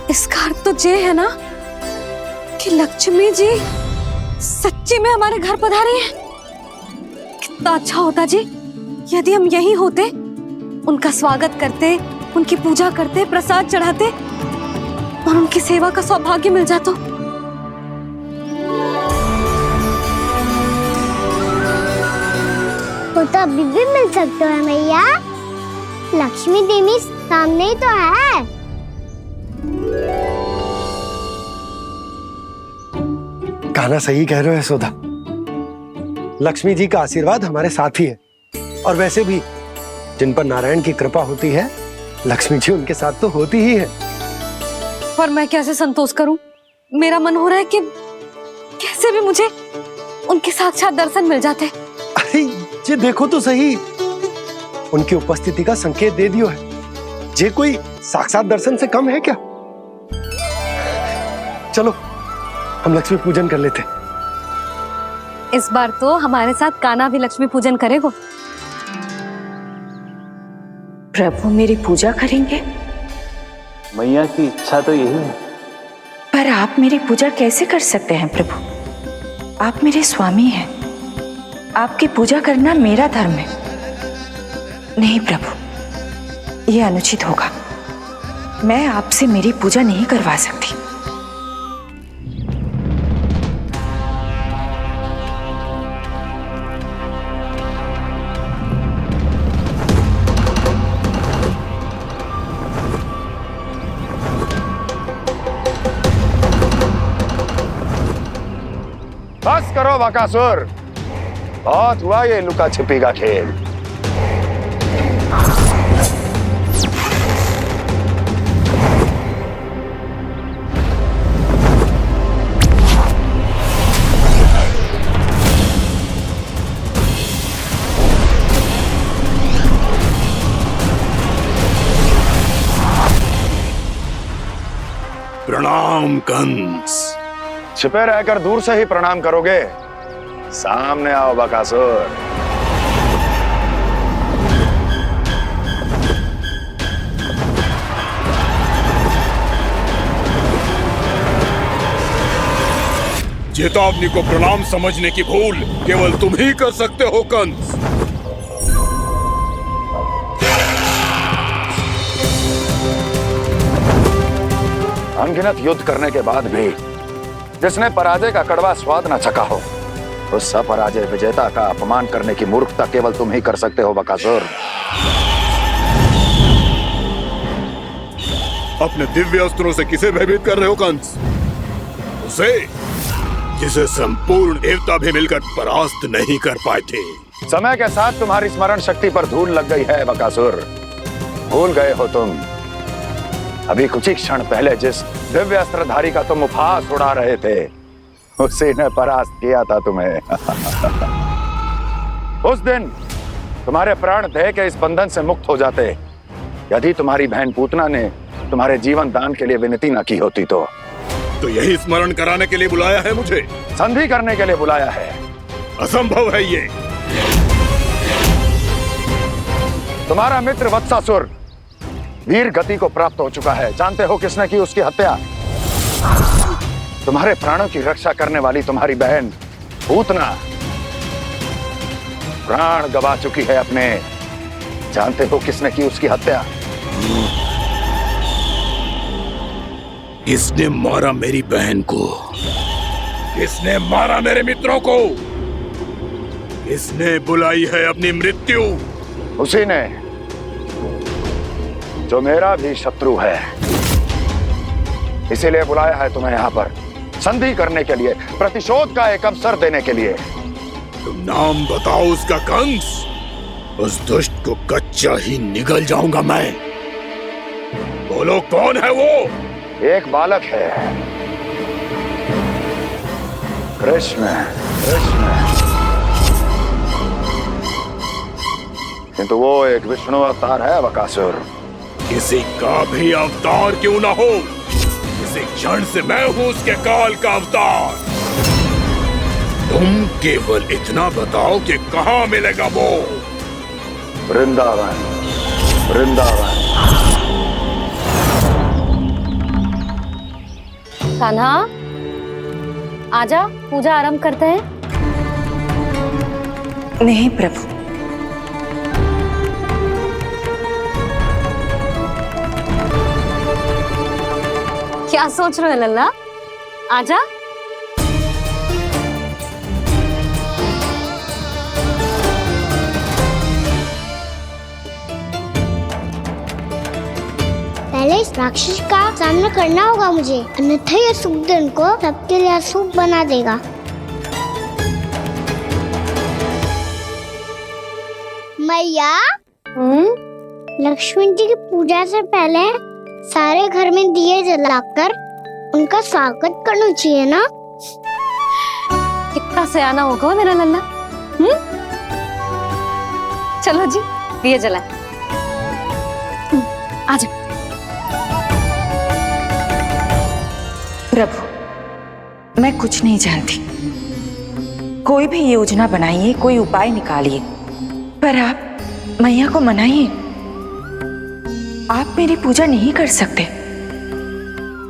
इसका अर्थ तो ये है ना कि लक्ष्मी जी सच्ची में हमारे घर पधारी है। कितना अच्छा होता जी यदि हम यहीं होते, उनका स्वागत करते, उनकी पूजा करते, प्रसाद चढ़ाते और उनकी सेवा का सौभाग्य मिल जाता। वो तो अभी भी मिल सकते हैं मैया, लक्ष्मी देवी सामने ही तो है। कान्हा सही कह रहे हो यशोदा, लक्ष्मी जी का आशीर्वाद हमारे साथ ही है। और वैसे भी जिन पर नारायण की कृपा होती है, लक्ष्मी जी उनके साथ तो होती ही है। पर मैं कैसे संतोष करूं? मेरा मन हो रहा है कि कैसे भी मुझे उनके साक्षात दर्शन मिल जाते। अरे ये देखो तो सही, उनकी उपस्थिति का संकेत दे दियो है। ये कोई साक्षात दर्शन से कम है क्या? चलो हम लक्ष्मी पूजन कर लेते। इस बार तो हमारे साथ कान्हा भी लक्ष्मी पूजन करेगा। प्रभु मेरी पूजा करेंगे? मैया की इच्छा तो यही है। पर आप मेरी पूजा कैसे कर सकते हैं प्रभु? आप मेरे स्वामी हैं, आपकी पूजा करना मेरा धर्म है। नहीं प्रभु, यह अनुचित होगा। मैं आपसे मेरी पूजा नहीं करवा सकती। बस करो बकासुर, बहुत हुआ ये लुका छिपी का खेल। प्रणाम कंस। छिपे रहकर दूर से ही प्रणाम करोगे? सामने आओ बकासुर। चेतावनी को प्रणाम समझने की भूल केवल तुम ही कर सकते हो कंस। अनगिनत युद्ध करने के बाद भी जिसने पराजय का कड़वा स्वाद न चखा हो, उस अपराजय विजेता का अपमान करने की मूर्खता केवल तुम ही कर सकते हो बकासुर। अपने दिव्य अस्त्रों से किसे भयभीत कर रहे हो कंस? उसे जिसे संपूर्ण देवता भी मिलकर परास्त नहीं कर पाए थे। समय के साथ तुम्हारी स्मरण शक्ति पर धूल लग गई है बकासुर। भूल गए हो तुम अभी कुछ ही क्षण पहले जिस दिव्य अस्त्रधारी का तुम उपहास उड़ा रहे थे, उसी ने परास्त किया था तुम्हें। उस दिन तुम्हारे प्राण दे के इस बंधन से मुक्त हो जाते यदि तुम्हारी बहन पूतना ने तुम्हारे जीवन दान के लिए विनती न की होती तो यही स्मरण कराने के लिए बुलाया है मुझे? संधि करने के लिए बुलाया है। असंभव है ये। तुम्हारा मित्र वत्सासुर वीर गति को प्राप्त हो चुका है। जानते हो किसने की उसकी हत्या? तुम्हारे प्राणों की रक्षा करने वाली तुम्हारी बहन पूतना प्राण गवा चुकी है अपने। जानते हो किसने की उसकी हत्या? किसने मारा मेरी बहन को? किसने मारा मेरे मित्रों को? किसने बुलाई है अपनी मृत्यु? उसी ने जो मेरा भी शत्रु है। इसीलिए बुलाया है तुम्हें यहाँ पर संधि करने के लिए, प्रतिशोध का एक अवसर देने के लिए। तुम नाम बताओ उसका कंस। उस दुष्ट को कच्चा ही निगल जाऊंगा मैं। बोलो कौन है वो? एक बालक है, कृष्ण। किंतु वो एक विष्णु अवतार है बकासुर। किसी का भी अवतार क्यों ना हो, इसी क्षण से मैं हूं उसके काल का अवतार। तुम केवल इतना बताओ कि कहां मिलेगा वो? वृंदावन। कान्हा, आजा, पूजा आरंभ करते हैं। नहीं प्रभु, क्या सोच रहे हो लल्ला? आजा। पहले इस राक्षस का सामना करना होगा मुझे, अन्यथा ये शुभ दिन को सबके लिए अशुभ बना देगा। मैया, लक्ष्मी जी की पूजा से पहले सारे घर में दिए जलाकर उनका स्वागत करना चाहिए ना? कितना सयाना होगा मेरा लल्ला। चलो जी, दिए जलाए। आजा। प्रभु, मैं कुछ नहीं जानती। कोई भी योजना बनाइए, कोई उपाय निकालिए, पर आप मैया को मनाइए। आप मेरी पूजा नहीं कर सकते,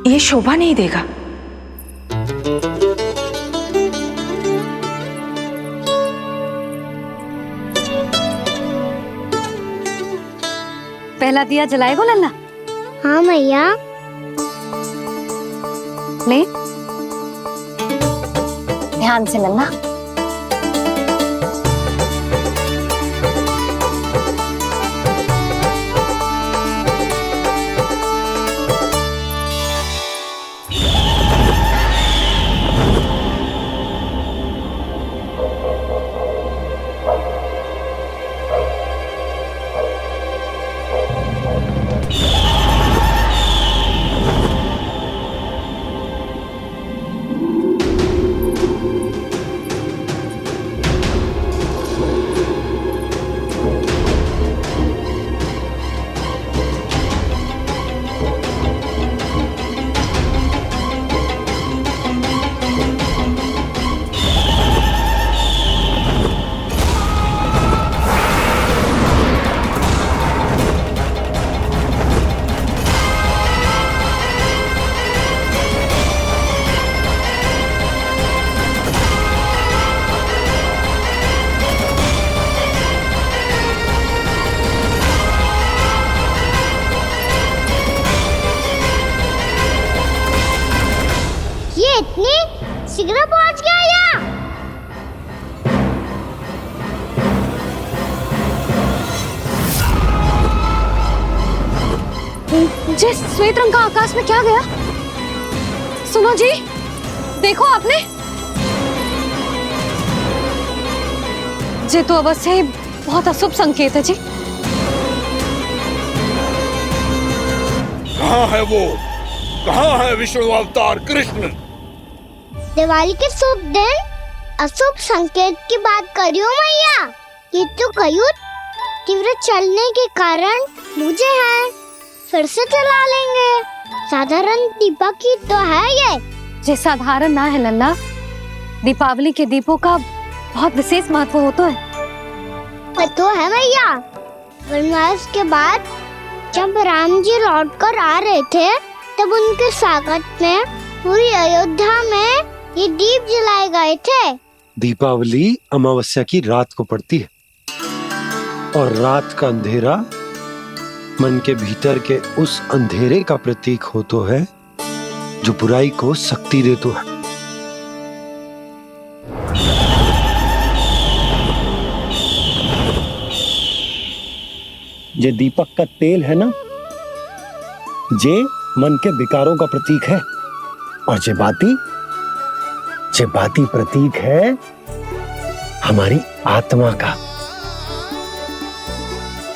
ये शोभा नहीं देगा। पहला दिया जलाएगो लल्ला? हाँ मैया। ले, ध्यान से लल्ला। शीघ्र पहुंच गया यहाँ। जे श्वेत रंग का आकाश में क्या गया? सुनो जी, देखो आपने, जे तो अवश्य ही बहुत अशुभ संकेत है जी। कहाँ है वो? कहाँ है विष्णु अवतार कृष्ण? दिवाली के शुभ दिन अशुभ संकेत की बात कर रही हूँ मैया। ये तो कयूत तीव्र चलने के कारण मुझे है, फिर से चला लेंगे। साधारण दीपक ही तो है ये साधारण ना है लल्ला, दीपावली के दीपों का बहुत विशेष महत्व होता है। तो है मैया, वनवास के बाद जब राम जी लौट कर आ रहे थे तब उनके स्वागत में पूरी अयोध्या में ये दीप जलाए गए थे। दीपावली अमावस्या की रात को पड़ती है और रात का अंधेरा मन के भीतर के उस अंधेरे का प्रतीक हो तो है जो बुराई को शक्ति दे तो है। जे दीपक का तेल है ना, जे मन के विकारों का प्रतीक है, और जे बाती प्रतीक है हमारी आत्मा का।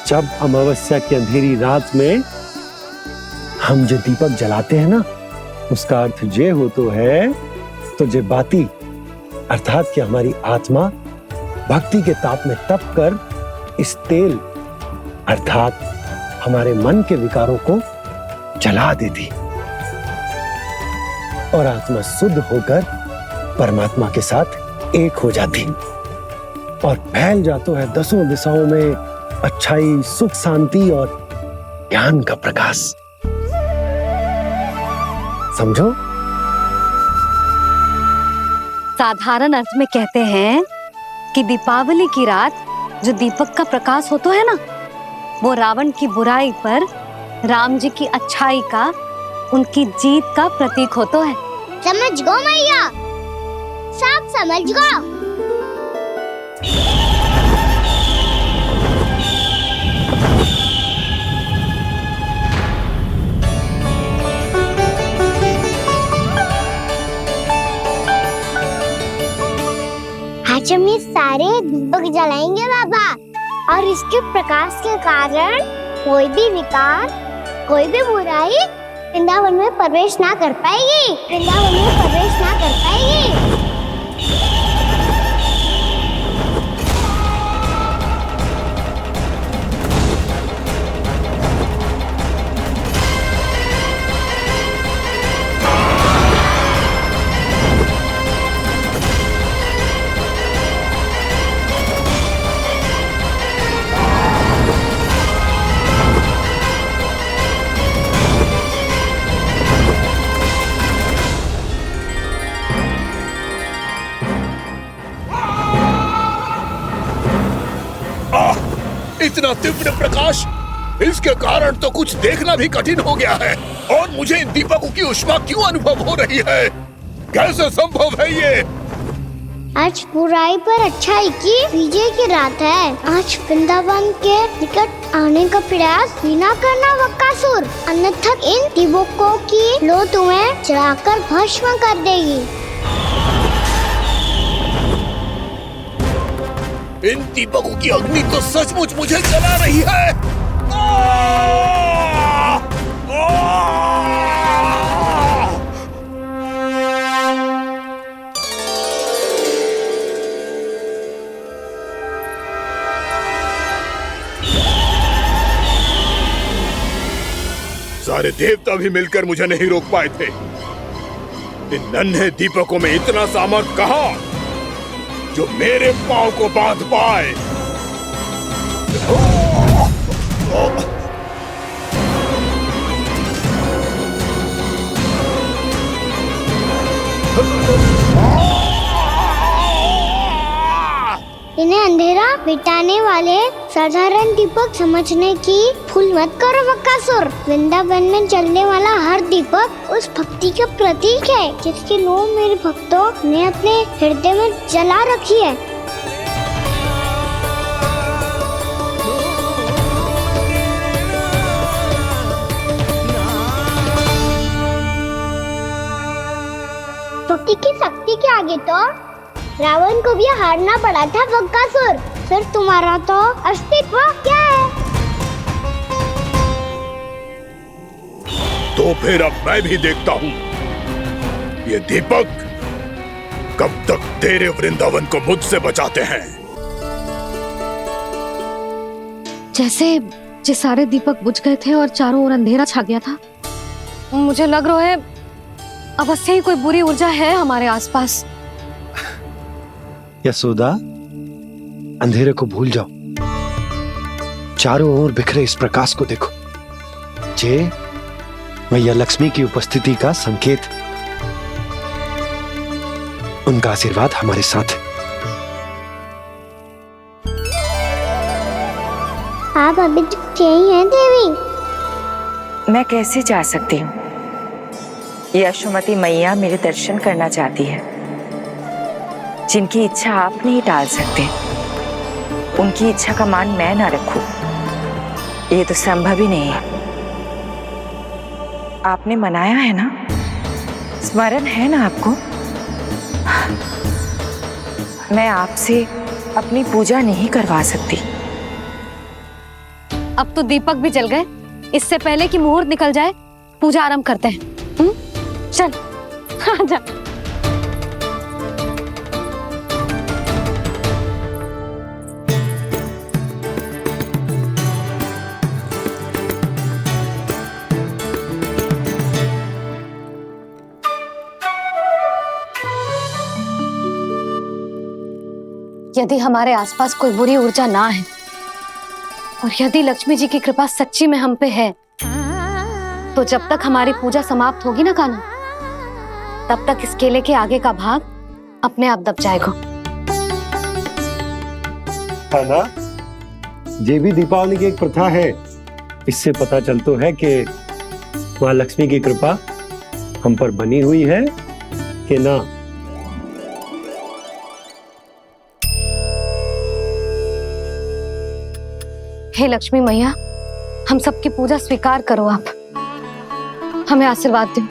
जब अमावस्या की अंधेरी रात में हम जो दीपक जलाते हैं ना, उसका अर्थ ये हो तो है, तो जे बाती अर्थात कि हमारी आत्मा भक्ति के ताप में तप कर इस तेल अर्थात हमारे मन के विकारों को जला देती और आत्मा शुद्ध होकर परमात्मा के साथ एक हो जाती और फैल जाता है दसों दिशाओं में अच्छाई, सुख, शांति और ज्ञान का प्रकाश। समझो? साधारण अर्थ में कहते हैं कि दीपावली की रात जो दीपक का प्रकाश होता है ना, वो रावण की बुराई पर राम जी की अच्छाई का, उनकी जीत का प्रतीक होता है। समझ गो मैया, सब समझ गो। आज हम ये सारे दीपक जलाएंगे बाबा, और इसके प्रकाश के कारण कोई भी विकार, कोई भी बुराई वृंदावन में प्रवेश ना कर पाएगी, वृंदावन में प्रवेश ना कर पाएगी। इतना तीव्र प्रकाश, इसके कारण तो कुछ देखना भी कठिन हो गया है। और मुझे इन दीपकों की ऊष्मा क्यों अनुभव हो रही है? कैसे संभव है ये? आज बुराई पर अच्छाई की विजय की रात है। आज वृंदावन के निकट आने का प्रयास भी ना करना बकासुर, अन्यथा इन दीपकों की लो तुम्हें जलाकर भस्म कर देगी। इन दीपकों की अग्नि तो सचमुच मुझे जला रही है। सारे देवता भी मिलकर मुझे नहीं रोक पाए थे। इन नन्हे दीपकों में इतना सामर्थ्य कहां जो मेरे पांव को बांध पाए। इन्हें अंधेरा मिटाने वाले साधारण दीपक समझने की भूल मत करो बकासुर। वृंदावन में जलने वाला हर दीपक उस भक्ति का प्रतीक है जिसकी लो मेरे भक्तों ने अपने हृदय में जला रखी है। भक्ति की शक्ति के आगे तो रावण को भी हारना पड़ा था बकासुर। फिर तुम्हारा तो अस्तित्व क्या है? तो फिर अब मैं भी देखता हूँ ये दीपक कब तक तेरे वृंदावन को मुझसे बचाते हैं। जैसे ये सारे दीपक बुझ गए थे और चारों ओर अंधेरा छा गया था, मुझे लग रहा है अवश्य ही कोई बुरी ऊर्जा है हमारे आसपास। यशोदा, अंधेरे को भूल जाओ, चारों ओर बिखरे इस प्रकाश को देखो। जे मैया लक्ष्मी की उपस्थिति का संकेत, उनका आशीर्वाद हमारे साथ है। आप अभी तक यही हैं देवी? मैं कैसे जा सकती हूँ? यशोमती मैया मेरे दर्शन करना चाहती है। जिनकी इच्छा आप नहीं टाल सकते, उनकी इच्छा का मान मैं ना रखूं, ये तो संभव ही नहीं है। आपने मनाया है ना, स्मरण है ना आपको? मैं आपसे अपनी पूजा नहीं करवा सकती। अब तो दीपक भी जल गए, इससे पहले कि मुहूर्त निकल जाए पूजा आरंभ करते हैं। चल आजा। यदि हमारे आसपास कोई बुरी ऊर्जा ना है और यदि लक्ष्मी जी की कृपा सच्ची में हम पे है, तो जब तक हमारी पूजा समाप्त होगी ना कान्हा, तब तक इस केले के आगे का भाग अपने आप दब जाएगा। कान्हा, ये भी दीपावली की एक प्रथा है। इससे पता चलता है कि माँ लक्ष्मी की कृपा हम पर बनी हुई है कि ना। हे लक्ष्मी मैया, हम सबकी पूजा स्वीकार करो, आप हमें आशीर्वाद दो।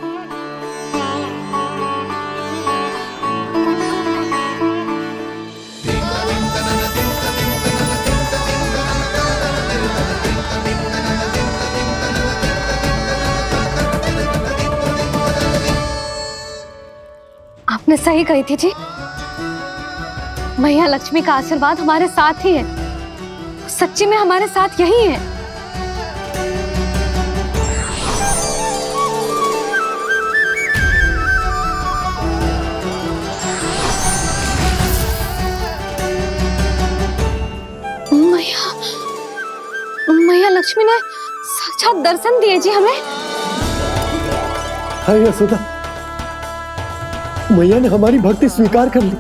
आपने सही कही थी जी, मैया लक्ष्मी का आशीर्वाद हमारे साथ ही है, सच्ची में हमारे साथ यही है। मैया लक्ष्मी ने साक्षात दर्शन दिए जी हमें। हाँ यशोदा, मैया ने हमारी भक्ति स्वीकार कर ली।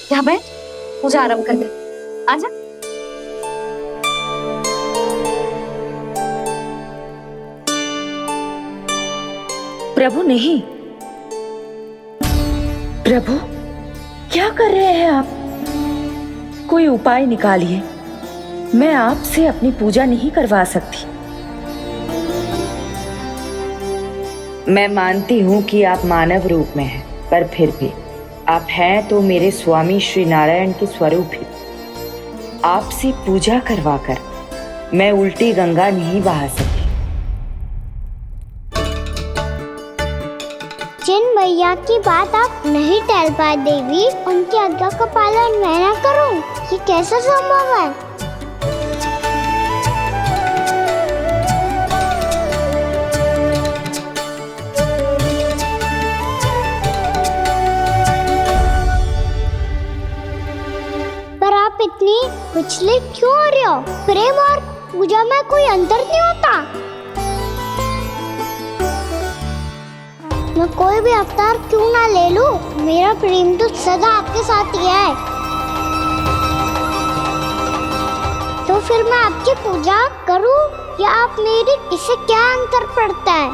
क्या बैठ, पूजा आरंभ कर दे। आजा। प्रभु नहीं, प्रभु क्या कर रहे हैं आप? कोई उपाय निकालिए, मैं आपसे अपनी पूजा नहीं करवा सकती। मैं मानती हूँ कि आप मानव रूप में हैं, पर फिर भी आप हैं तो मेरे स्वामी श्री नारायण के स्वरूप ही। आपसे पूजा करवाकर मैं उल्टी गंगा नहीं बहा सकती। जिन मैया की बात आप नहीं टल पाए देवी, उनकी आज्ञा का पालन मैं ना करूं, ये कैसे संभव है? पर आप इतनी विचलित क्यों हो रहे हो? प्रेम और पूजा में कोई अंतर नहीं होता। मैं कोई भी अवतार क्यों ना ले लूं, मेरा प्रेम तो सदा आपके साथ ही है। तो फिर मैं आपकी पूजा करूं या आप मेरी, इससे क्या अंतर पड़ता है?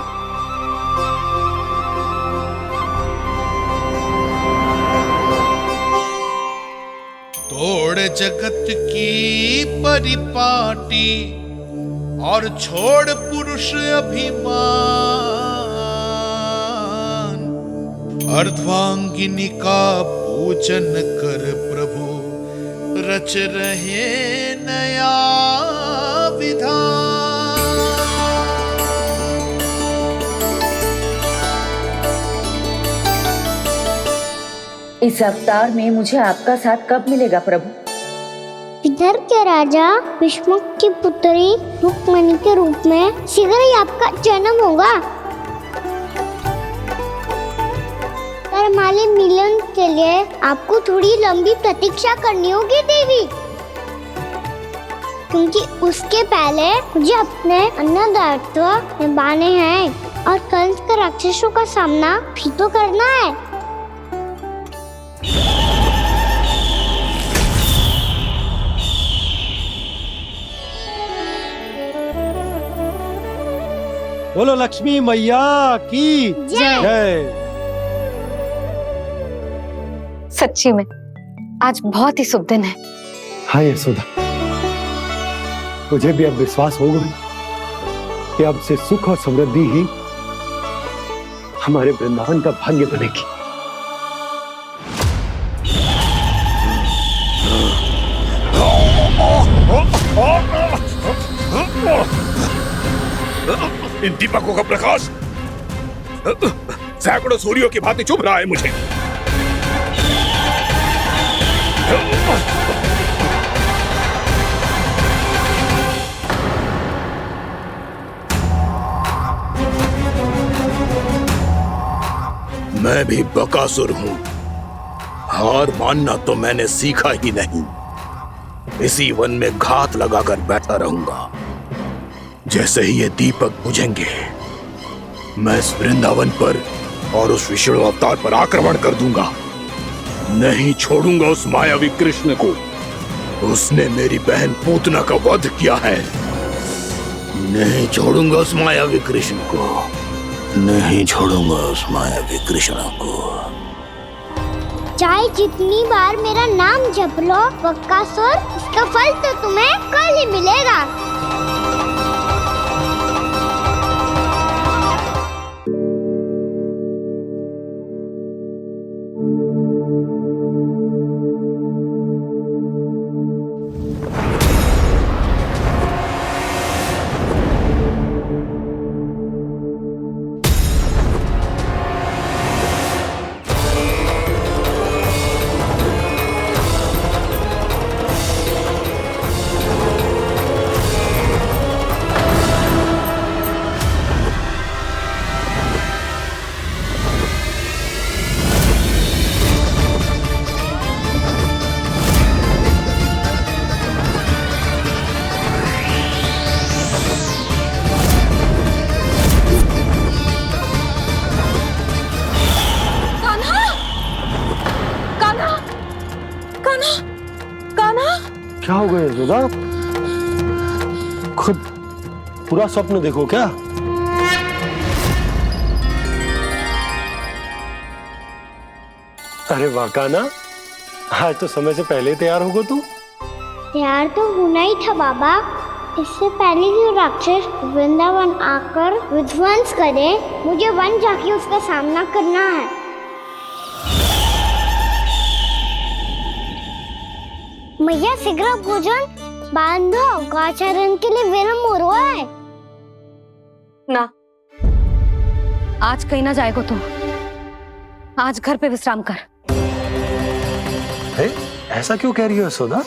तोड़ जगत की परिपाटी और छोड़ पुरुष अभिमान, अर्धांगिनी का पूजन कर प्रभु रच रहे नया विधान। इस अवतार में मुझे आपका साथ कब मिलेगा प्रभु? इधर के राजा विष्णु की पुत्री रुक्मणी के रूप में शीघ्र ही आपका जन्म होगा। हमारे मिलन के लिए आपको थोड़ी लंबी प्रतीक्षा करनी होगी देवी, क्योंकि उसके पहले मुझे अपने अन्य दायित्व निभाने हैं और कंस के राक्षसों का सामना भी तो करना है। बोलो लक्ष्मी मैया की जय। सच्ची में आज बहुत ही शुभ दिन है। हाँ यशोदा, मुझे भी अब विश्वास हो गया कि अब से सुख और समृद्धि ही हमारे वृंदावन का भाग्य बनेगी। इन दीपकों का प्रकाश सैकड़ों सूर्यों की भांति चुभ रहा है मुझे। मैं भी बकासुर हूं, हार मानना तो मैंने सीखा ही नहीं। इसी वन में घात लगाकर बैठा रहूंगा। जैसे ही ये दीपक बुझेंगे, मैं इस वृंदावन पर और उस विष्णु अवतार पर आक्रमण कर दूंगा। नहीं छोड़ूंगा उस मायावी कृष्ण को। उसने मेरी बहन पूतना का वध किया है। नहीं छोड़ूंगा उस मायावी कृष्ण को। नहीं छोड़ूंगा उस मायावी कृष्ण को। चाहे जितनी बार मेरा नाम जप लो बकासुर, इसका फल तो तुम्हें कल ही मिलेगा। क्या हो गया यशोदा? खुद पूरा स्वप्न देखो क्या? अरे वाह कान्हा, आज तो समय से पहले तैयार होगा तू। तैयार तो होना ही था बाबा। इससे पहले कि राक्षस वृंदावन आकर विध्वंस करे, मुझे वन जाके उसका सामना करना है। मैया शीघ्र भोजन बांधो, गौचरण के लिए विलंब हो रहा है। ना, आज कहीं ना जाएगा तुम। आज घर पे विश्राम कर। ऐसा क्यों कह रही हो यशोदा?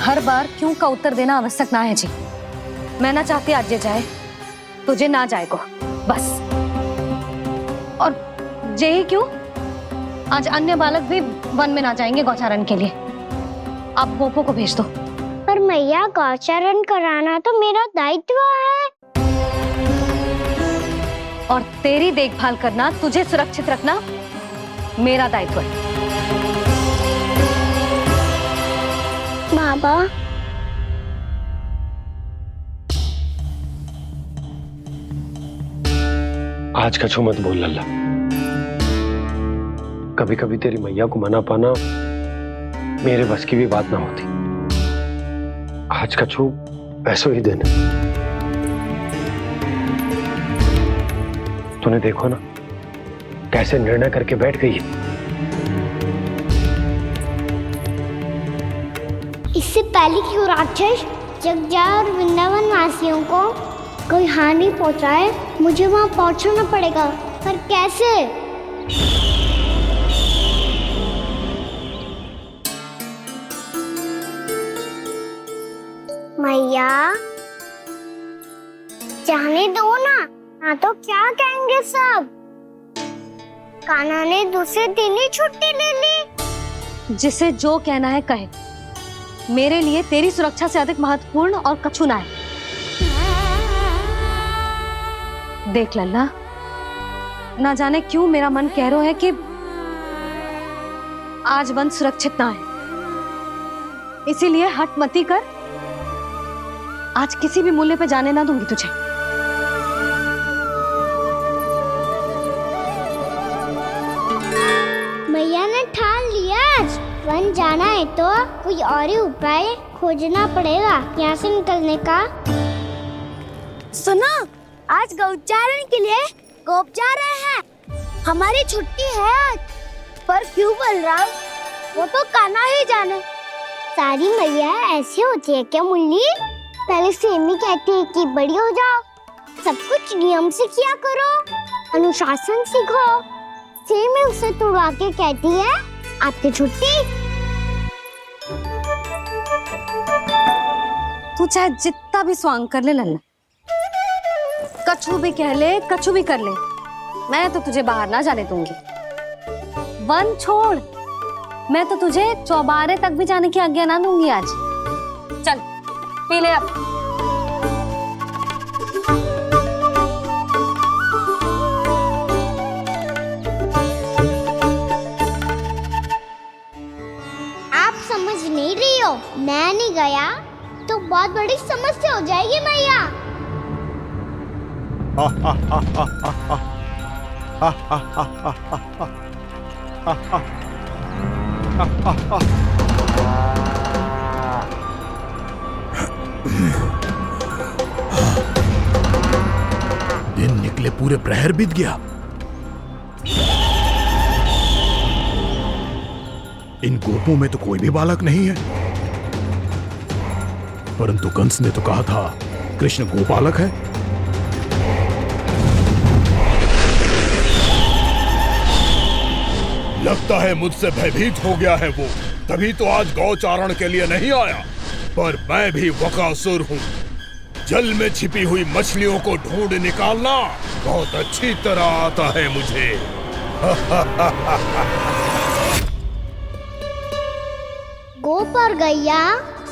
हर बार क्यों का उत्तर देना आवश्यक ना है जी। मैं ना चाहती आज ये जाए, तुझे ना जाएगा बस। और जे ही क्यों, आज अन्य बालक भी वन में ना जाएंगे गौचारण के लिए। आप गोपो को भेज दो। पर मैया गौचारण कराना तो मेरा दायित्व है। और तेरी देखभाल करना, तुझे सुरक्षित रखना मेरा दायित्व है। बाबा, आज कछु मत बोल लल्ला। कभी कभी तेरी मैया को मना पाना मेरे बस की भी बात ना होती। आज कछु ऐसो ही दिन। तूने देखो ना कैसे निर्णय करके बैठ गई है। इससे पहले कि वो राक्षस जगजा और वृंदावन वासियों को कोई हानि पहुंचाए, मुझे वहां पहुंचना पड़ेगा। पर कैसे? मैया, जाने दो ना तो क्या कहेंगे सब? कान्हा ने दूसरे दिन ही छुट्टी ले ली। जिसे जो कहना है कहे, मेरे लिए तेरी सुरक्षा से अधिक महत्वपूर्ण और कछु ना है। देख लल्ला, ना जाने क्यों मेरा मन कह रहा है कि आज वन सुरक्षित ना है, इसीलिए हट मती कर। आज किसी भी मूल्य पे जाने ना दूंगी तुझे। मैया ने ठान लिया, वन जाना है तो कोई और ही उपाय खोजना पड़ेगा यहाँ से निकलने का। सुनो, आज गौचारण के लिए गोप जा रहे हैं। हमारी छुट्टी है आज। पर क्यों बलराम? वो तो कान्हा ही जाने। सारी मैया ऐसी होती है क्या मुल्ली? पहले सेमी कहती है कि बड़ी हो जाओ, सब कुछ नियम से किया करो, अनुशासन सीखो। सेमी उसे तुड़वा के कहती है आपकी छुट्टी। तू चाहे जितना भी स्वांग कर ले लल्ला, कछु भी कह ले, कछु भी कर ले, मैं तो तुझे बाहर ना जाने दूंगी। वन छोड़, मैं तो तुझे चौबारे तक भी जाने की आज्ञा ना दूंगी आज। चल पी ले अब। आप समझ नहीं रही हो, मैं नहीं गया तो बहुत बड़ी समस्या हो जाएगी मैया। दिन निकले पूरे प्रहर बीत गया। इन गोपों में तो कोई भी बालक नहीं है, परंतु कंस ने तो कहा था कृष्ण गोपालक है। लगता है मुझसे भयभीत हो गया है वो, तभी तो आज गौचारण के लिए नहीं आया। पर मैं भी वकासुर हूँ, जल में छिपी हुई मछलियों को ढूंढ निकालना बहुत अच्छी तरह आता है मुझे। गोप और गैया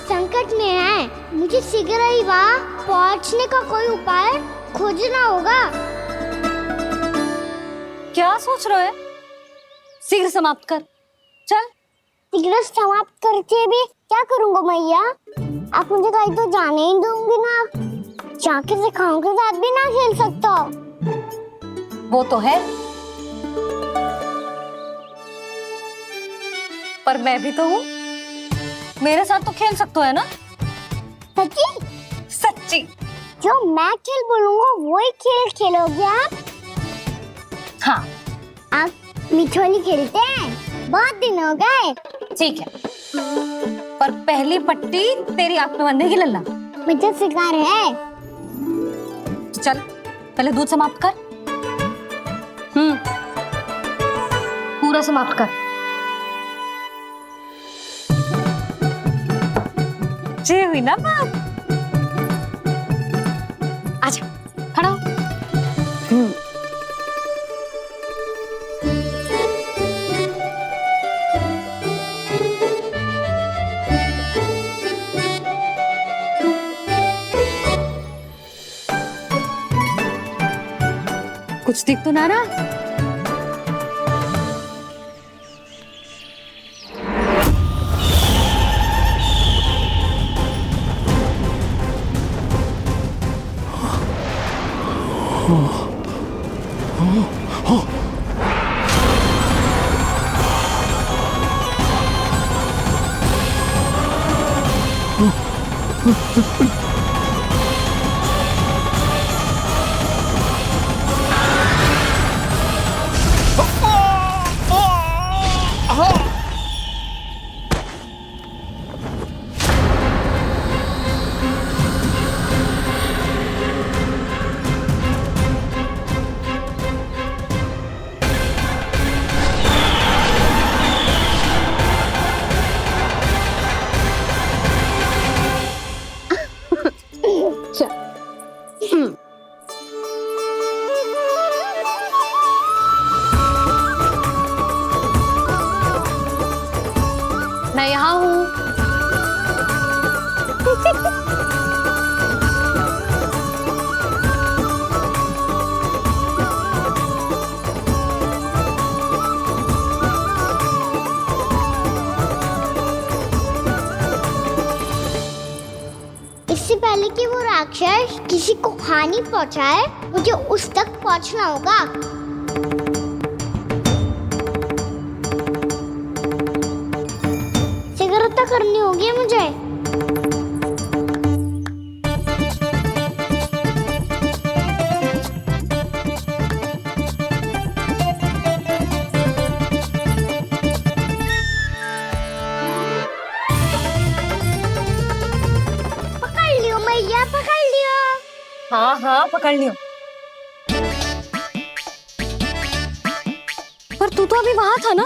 संकट में है, मुझे शीघ्र ही वहाँ पहुँचने का कोई उपाय खोजना होगा। क्या सोच रहे हो? शीघ्र समाप्त कर, चल। शीघ्र समाप्त करके भी क्या करूँगा मैया? आप मुझे कहीं तो जाने ही दूंगी ना, जाके सिखाओं के साथ भी ना खेल सकता। वो तो है, पर मैं भी तो हूँ, मेरे साथ तो खेल सकते हो है ना? सच्ची? सच्ची। जो मैं खेल बोलूँगा वही खेल खेलोगे आप? हाँ। आप मिठोली खेलते हैं? बहुत दिन हो गए। ठीक है, पर पहली पट्टी तेरी आंख में बांधने की लल्ला। मुझे शिकार है। चल पहले दूध समाप्त कर। पूरा समाप्त कर। जे हुई ना बात। आजा, खड़ा हो। कुछ दिख तो ना रहा? अच्छा मैं यहाँ हूँ। इससे पहले कि वो राक्षस किसी को हानि पहुंचाए, मुझे उस तक पहुंचना होगा। सिगरता करनी होगी मुझे। पकड़ लियो मैया, पकड़ लियो। हाँ हाँ पकड़ लियो। पर तू तो अभी वहां था ना,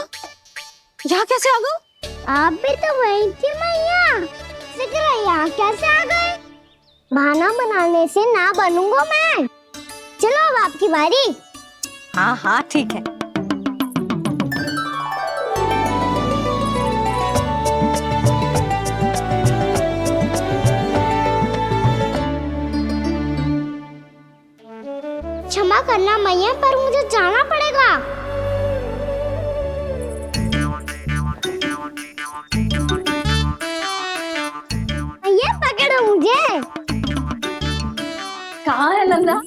यहाँ कैसे आ गया? आप भी तो वही थी मैया, सिकरा यहाँ कैसे आ गए? बहाना बनाने से ना बनूंगा मैं। चलो अब आपकी बारी। हाँ हाँ ठीक है। क्षमा करना मैया, पर मुझे जाना पड़ेगा। मैया पकड़ो मुझे। कहाँ है लल्ला?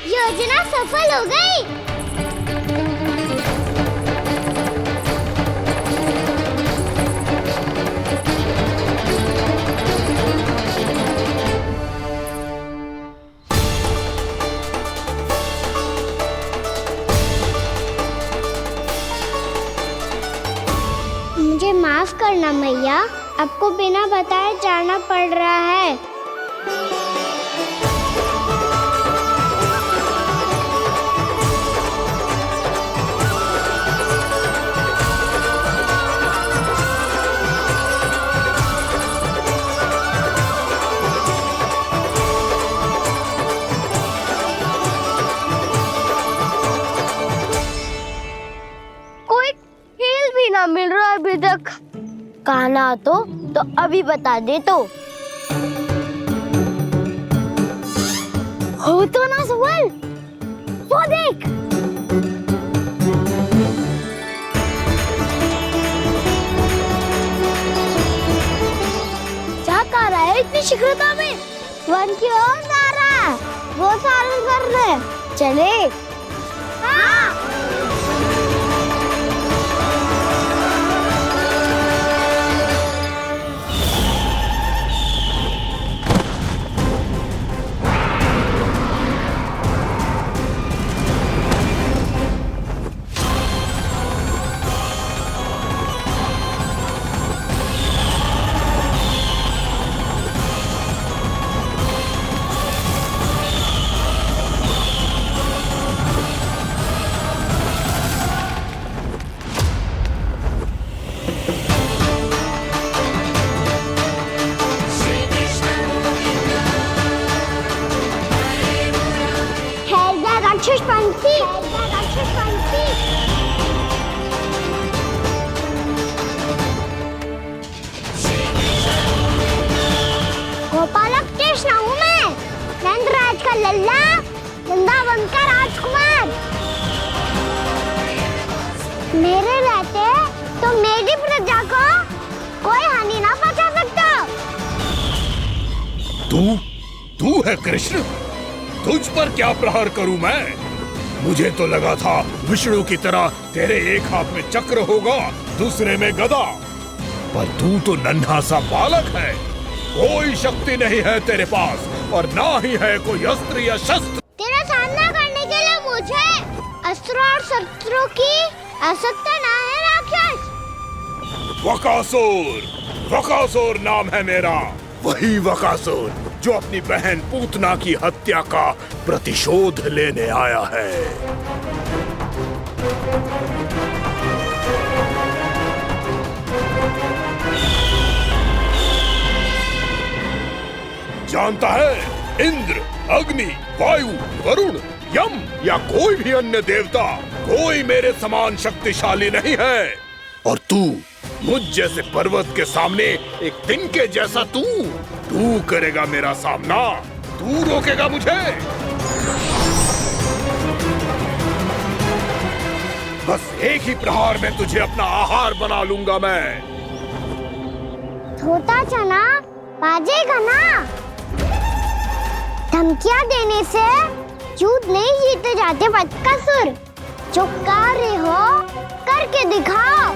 योजना सफल हो गई। मुझे माफ करना मैया, आपको बिना बताए जाना पड़ रहा है। मिल रहा है अभी तक। कहना तो अभी बता दे तो। हो तो ना सवाल, वो देख। क्या कर रहा है इतनी शीघ्रता में? वन की ओर जा रहा है, वो सारे कर रहे। चले। हाँ। गोपालक कृष्ण हूँ मैं, नंदराज का लल्ला, वृंदावन का राजकुमार। मेरे रहते तो मेरी प्रजा को कोई हानि ना पहुंचा सकता। तू है कृष्ण? तुझ पर क्या प्रहार करूं मैं? मुझे तो लगा था विष्णु की तरह तेरे एक हाथ में चक्र होगा, दूसरे में गदा, पर तू तो नन्हा सा बालक है। कोई शक्ति नहीं है तेरे पास और ना ही है कोई अस्त्र या शस्त्र। तेरा सामना करने के असुर और शत्रु की असत्य ना है राक्षस। वकासुर नाम है मेरा, वही वकासुर जो अपनी बहन पूतना की हत्या का प्रतिशोध लेने आया है। जानता है, इंद्र, अग्नि, वायु, वरुण, यम या कोई भी अन्य देवता कोई मेरे समान शक्तिशाली नहीं है। और तू मुझ जैसे पर्वत के सामने एक तिनके जैसा तू करेगा मेरा सामना? तू रोकेगा मुझे? बस एक ही प्रहार में तुझे अपना आहार बना लूंगा मैं। छोटा चना बाजेगा ना। धमकियां देने से युद्ध नहीं जीते जाते बदकसूर। जो कार्य हो करके दिखाओ।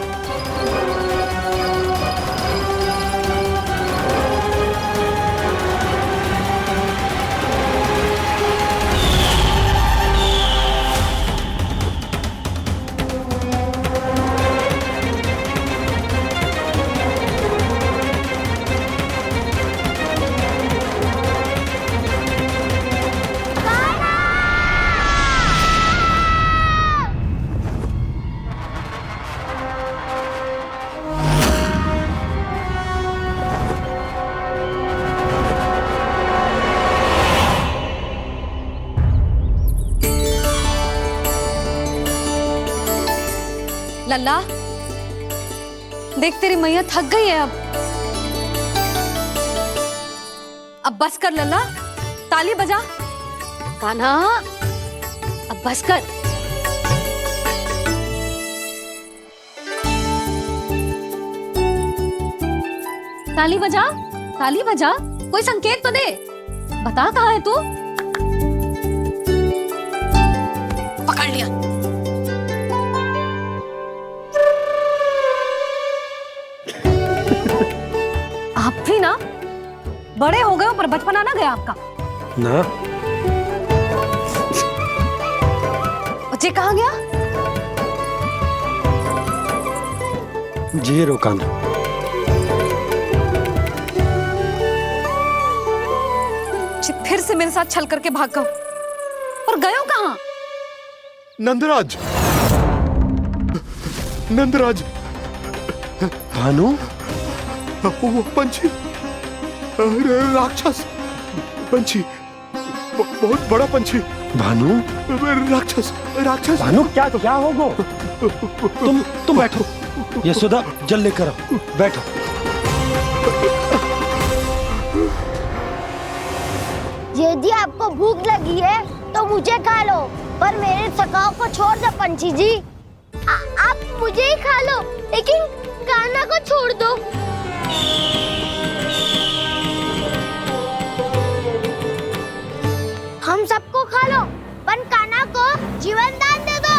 लल्ला, देख तेरी मैया थक गई है अब बस कर लल्ला, ताली बजा। कान्हा, अब बस कर। ताली बजा, ताली बजा, कोई संकेत तो दे। बता कहाँ है तू? पकड़ लिया। आप भी ना बड़े हो गए हो, पर बचपना ना गया आपका ना। बच्चे कहाँ गया? जी रोकाना। फिर से मेरे साथ छल करके भाग गए, और गए हो कहाँ? नंदराज, नंदराज। भानु, वो पंछी, राक्षस पंछी, बहुत बड़ा पंछी। भानु, राक्षस, राक्षस। भानु, क्या होगा? तुम बैठो, यशोदा जल लेकर आओ, बैठो। यदि आपको भूख लगी है तो मुझे खा लो, पर मेरे सखाओं को छोड़ दो पंछी जी। आप मुझे ही खा लो, लेकिन कान्हा को छोड़ दो। हम सबको खा लो, पर कान्हा को जीवन दान दे दो।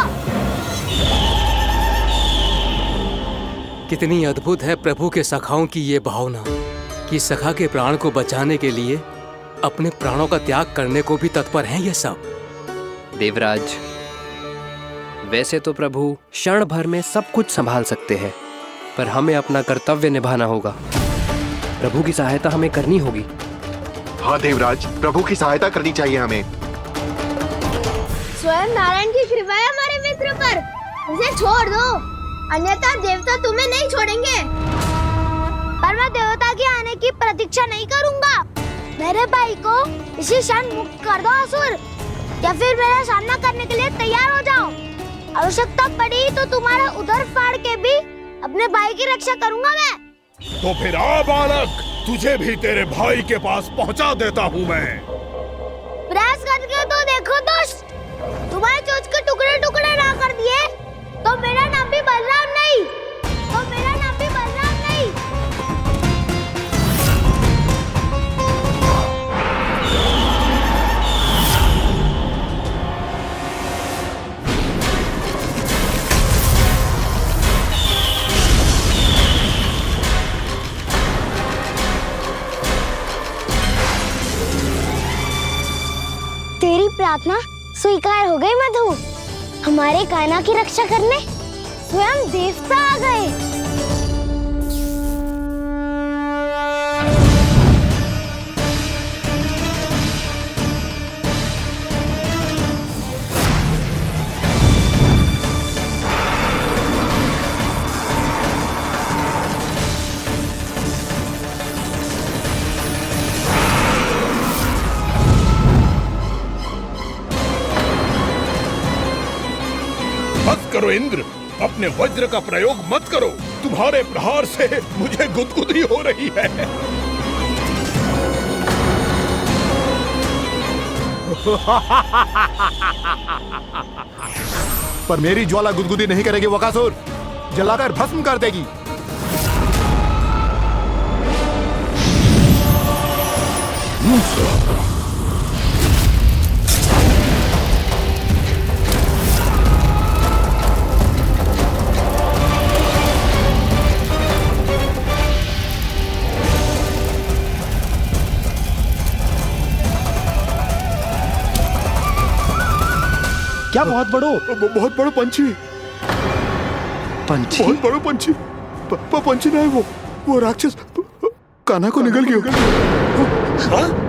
कितनी अद्भुत है प्रभु के सखाओं की ये भावना कि सखा के प्राण को बचाने के लिए अपने प्राणों का त्याग करने को भी तत्पर हैं ये सब। देवराज, वैसे तो प्रभु क्षण भर में सब कुछ संभाल सकते हैं, पर हमें अपना कर्तव्य निभाना होगा। प्रभु की सहायता हमें करनी होगी। हाँ देवराज, प्रभु की सहायता करनी चाहिए हमें। स्वयं नारायण की कृपा है हमारे मित्र पर, उसे छोड़ दो, अन्यथा देवता तुम्हें नहीं छोड़ेंगे। पर मैं देवता के आने की प्रतीक्षा नहीं करूंगा। मेरे भाई को इसी क्षण मुक्त कर दो असुर, या फिर मेरा सामना करने के लिए तैयार हो जाओ। आवश्यकता पड़ी तो तुम्हारा उधर फाड़ के भी अपने भाई की रक्षा करूंगा मैं। तो फिर आ बालक, तुझे भी तेरे भाई के पास पहुंचा देता हूँ मैं। प्रयास करके तो देखो दोस्त, तुम्हारे चोंच के टुकड़े टुकड़े ना कर दिए तो मेरा नाम भी बलराम नहीं, तो मेरा नाम भी बलराम नहीं। तेरी प्रार्थना स्वीकार हो गई मधु। हमारे कान्हा की रक्षा करने स्वयं देवता आ गए। बस करो इंद्र, अपने वज्र का प्रयोग मत करो। तुम्हारे प्रहार से मुझे गुदगुदी हो रही है। पर मेरी ज्वाला गुदगुदी नहीं करेगी वकासुर, जलाकर भस्म कर देगी। क्या बहुत बड़ो पंछी। पंछी? बहुत बड़ो पंछी। पंछी नहीं, वो राक्षस कान्हा को निगल गया। हाँ?